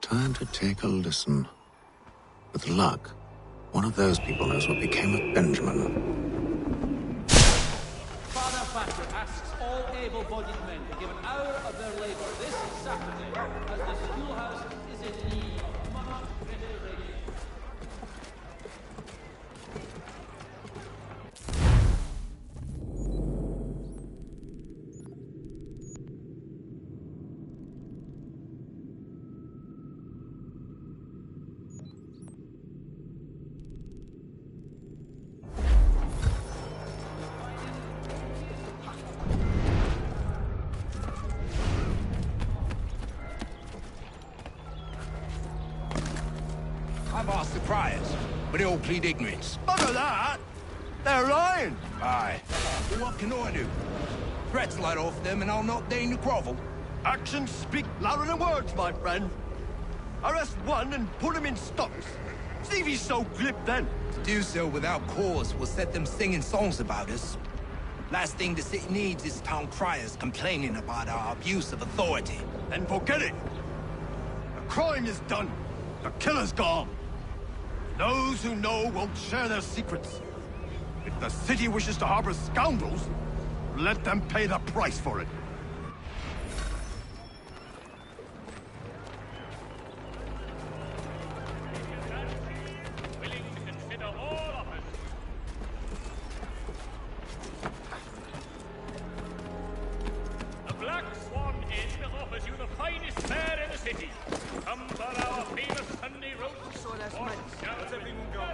Time to take a listen. With luck, one of those people knows what became of Benjamin. Father Thatcher asks all able-bodied men to give an hour of their labor this Saturday, as the schoolhouse is in need of much restoration. I've asked the criers, but they all plead ignorance. Bugger that! They're lying! Aye. Well, what can I do? Threats light off them and I'll not deign to grovel. Actions speak louder than words, my friend. Arrest one and put him in stocks. See if he's so glib then. To do so without cause will set them singing songs about us. Last thing the city needs is town criers complaining about our abuse of authority. Then forget it. The crime is done. The killer's gone. Those who know won't share their secrets. If the city wishes to harbor scoundrels, let them pay the price for it. The Black Swan Inn offers you the finest fare in the city. Come for our famous Sunday roast. So that's right. How's everyone going?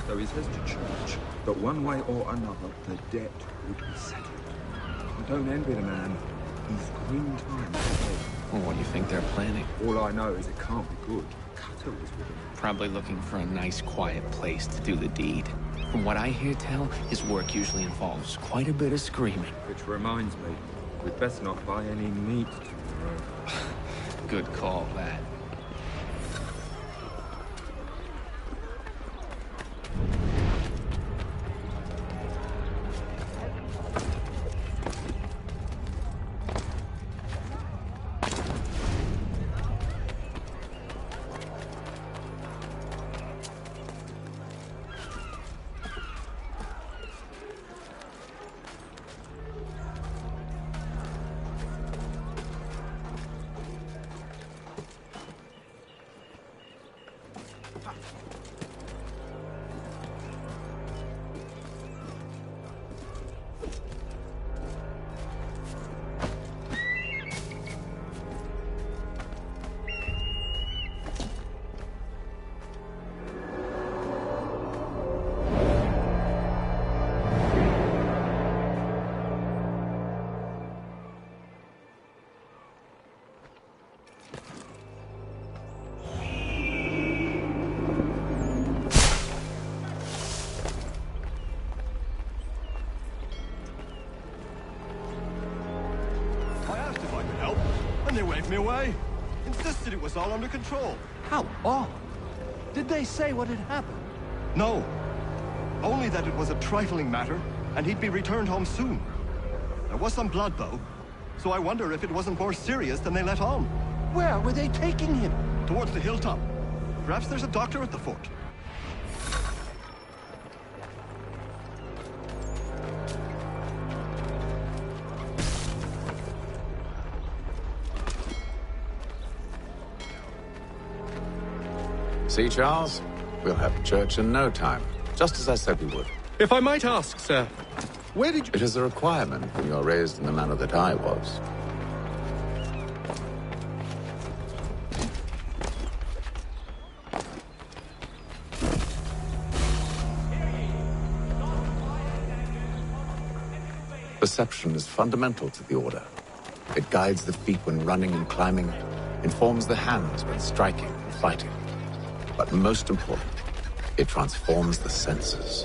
So he says to church that one way or another the debt would be settled. I don't envy the man. He's grim times ahead. Well, what do you think they're planning? All I know is it can't be good. Cutter was with him. Probably looking for a nice, quiet place to do the deed. From what I hear tell, his work usually involves quite a bit of screaming. Which reminds me, we'd best not buy any meat tomorrow. Good call, that. I asked if I could help, and they waved me away. Insisted it was all under control. How odd. Did they say what had happened? No. Only that it was a trifling matter, and he'd be returned home soon. There was some blood, though, so I wonder if it wasn't more serious than they let on. Where were they taking him? Towards the hilltop. Perhaps there's a doctor at the fort. See, Charles? We'll have church in no time, just as I said we would. If I might ask, sir, where did you... It is a requirement when you're raised in the manner that I was. Perception is fundamental to the Order. It guides the feet when running and climbing, informs the hands when striking and fighting. But most important, it transforms the senses,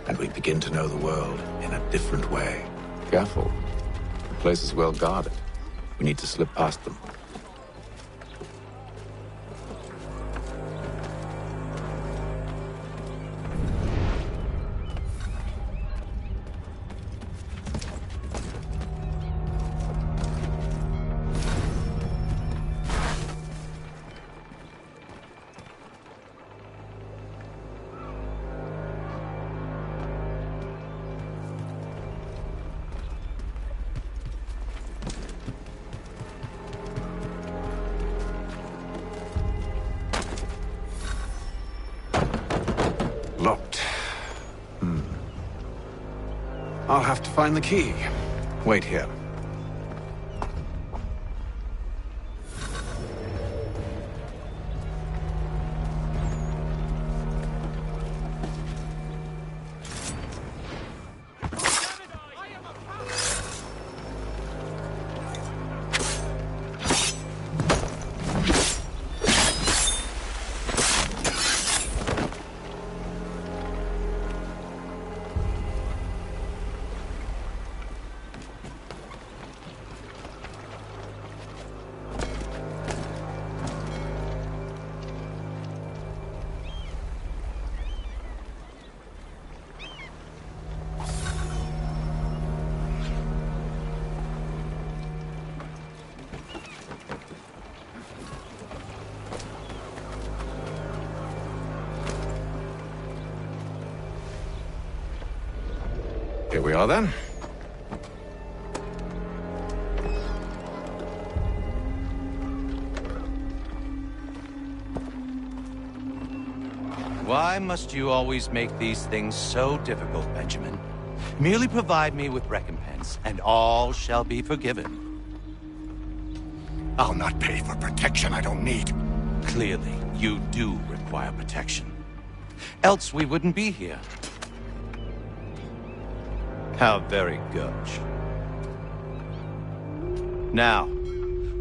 and we begin to know the world in a different way. Careful. The place is well guarded. We need to slip past them. Locked. I'll have to find the key. Wait here. Here we are, then. Why must you always make these things so difficult, Benjamin? Merely provide me with recompense, and all shall be forgiven. I'll not pay for protection I don't need. Clearly, you do require protection. Else we wouldn't be here. How very gauche. Now,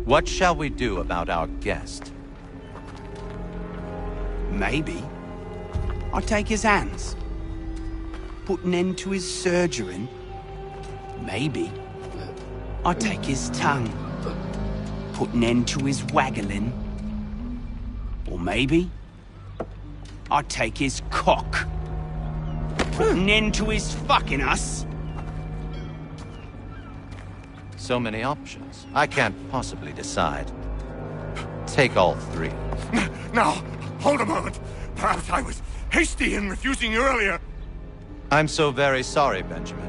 what shall we do about our guest? Maybe I'll take his hands. Put an end to his surgering. Maybe I'll take his tongue. Put an end to his waggling. Or maybe I'll take his cock. Put an end to his fucking us. So many options. I can't possibly decide. Take all three. Now, hold a moment. Perhaps I was hasty in refusing you earlier. I'm so very sorry, Benjamin.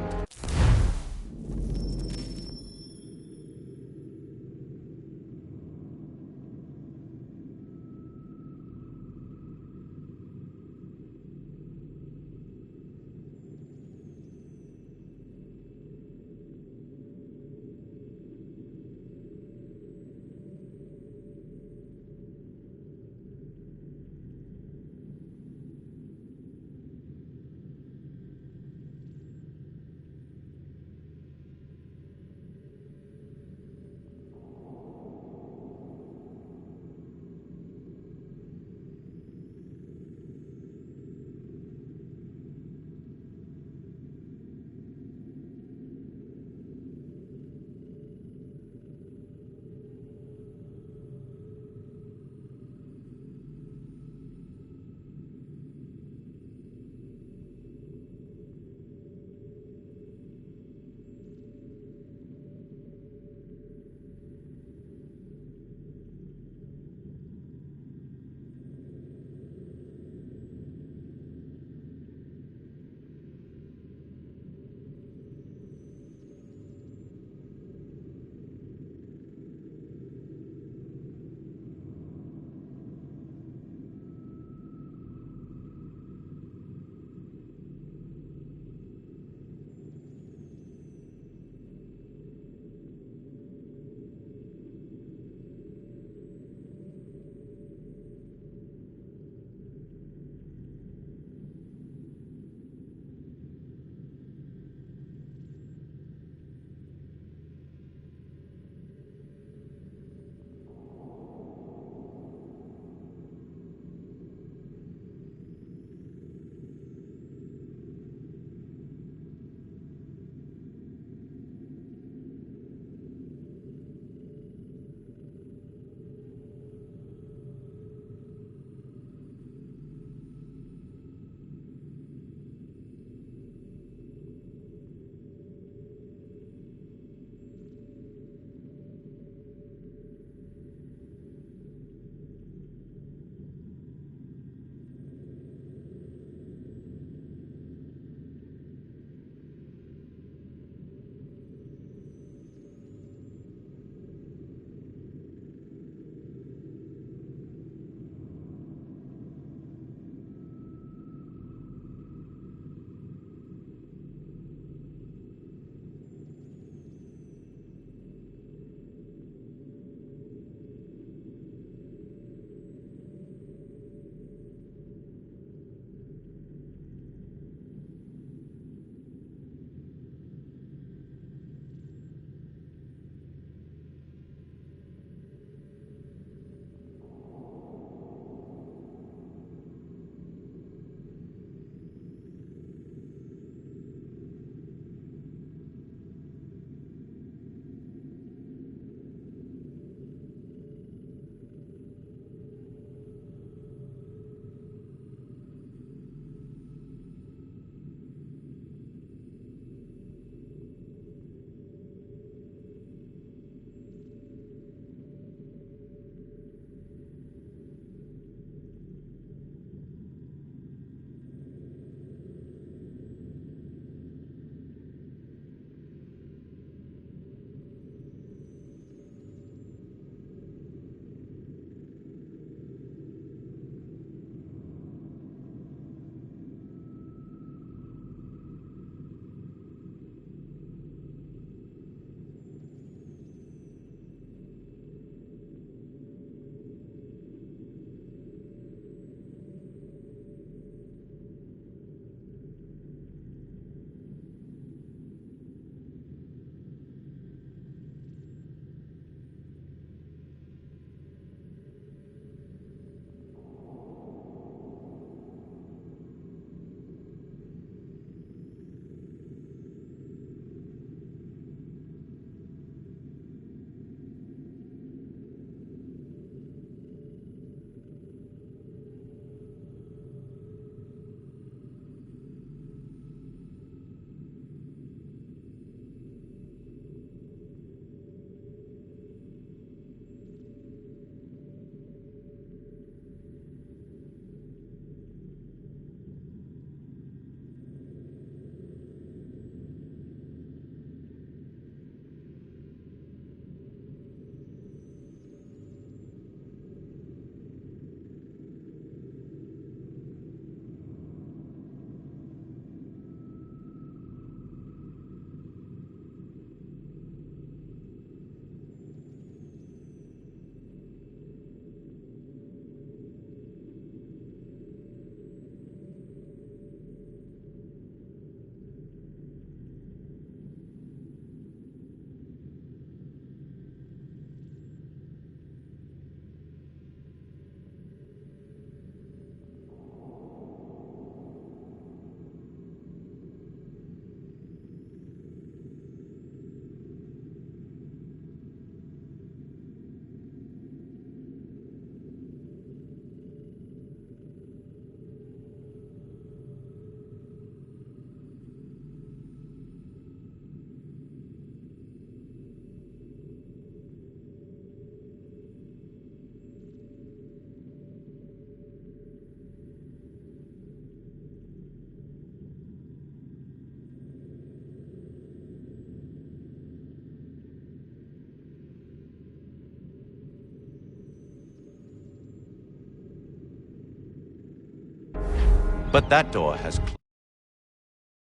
But that door has